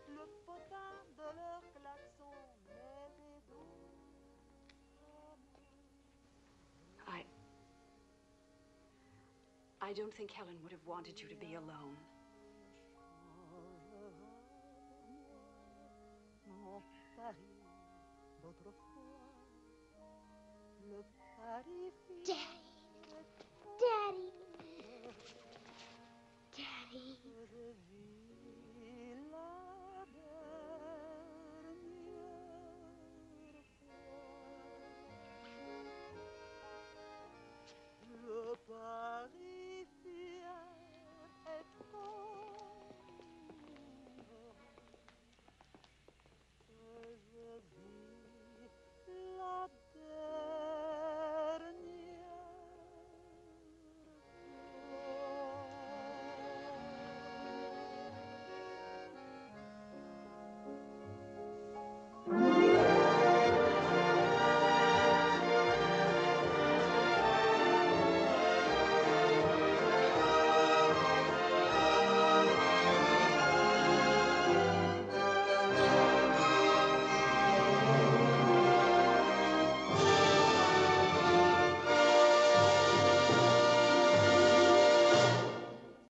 Le potin de leur klaxon m'aidait doux.
I don't think Helen would have wanted you to be alone.
Paris d'autrefois. Le Paris
Daddy. Daddy. Daddy.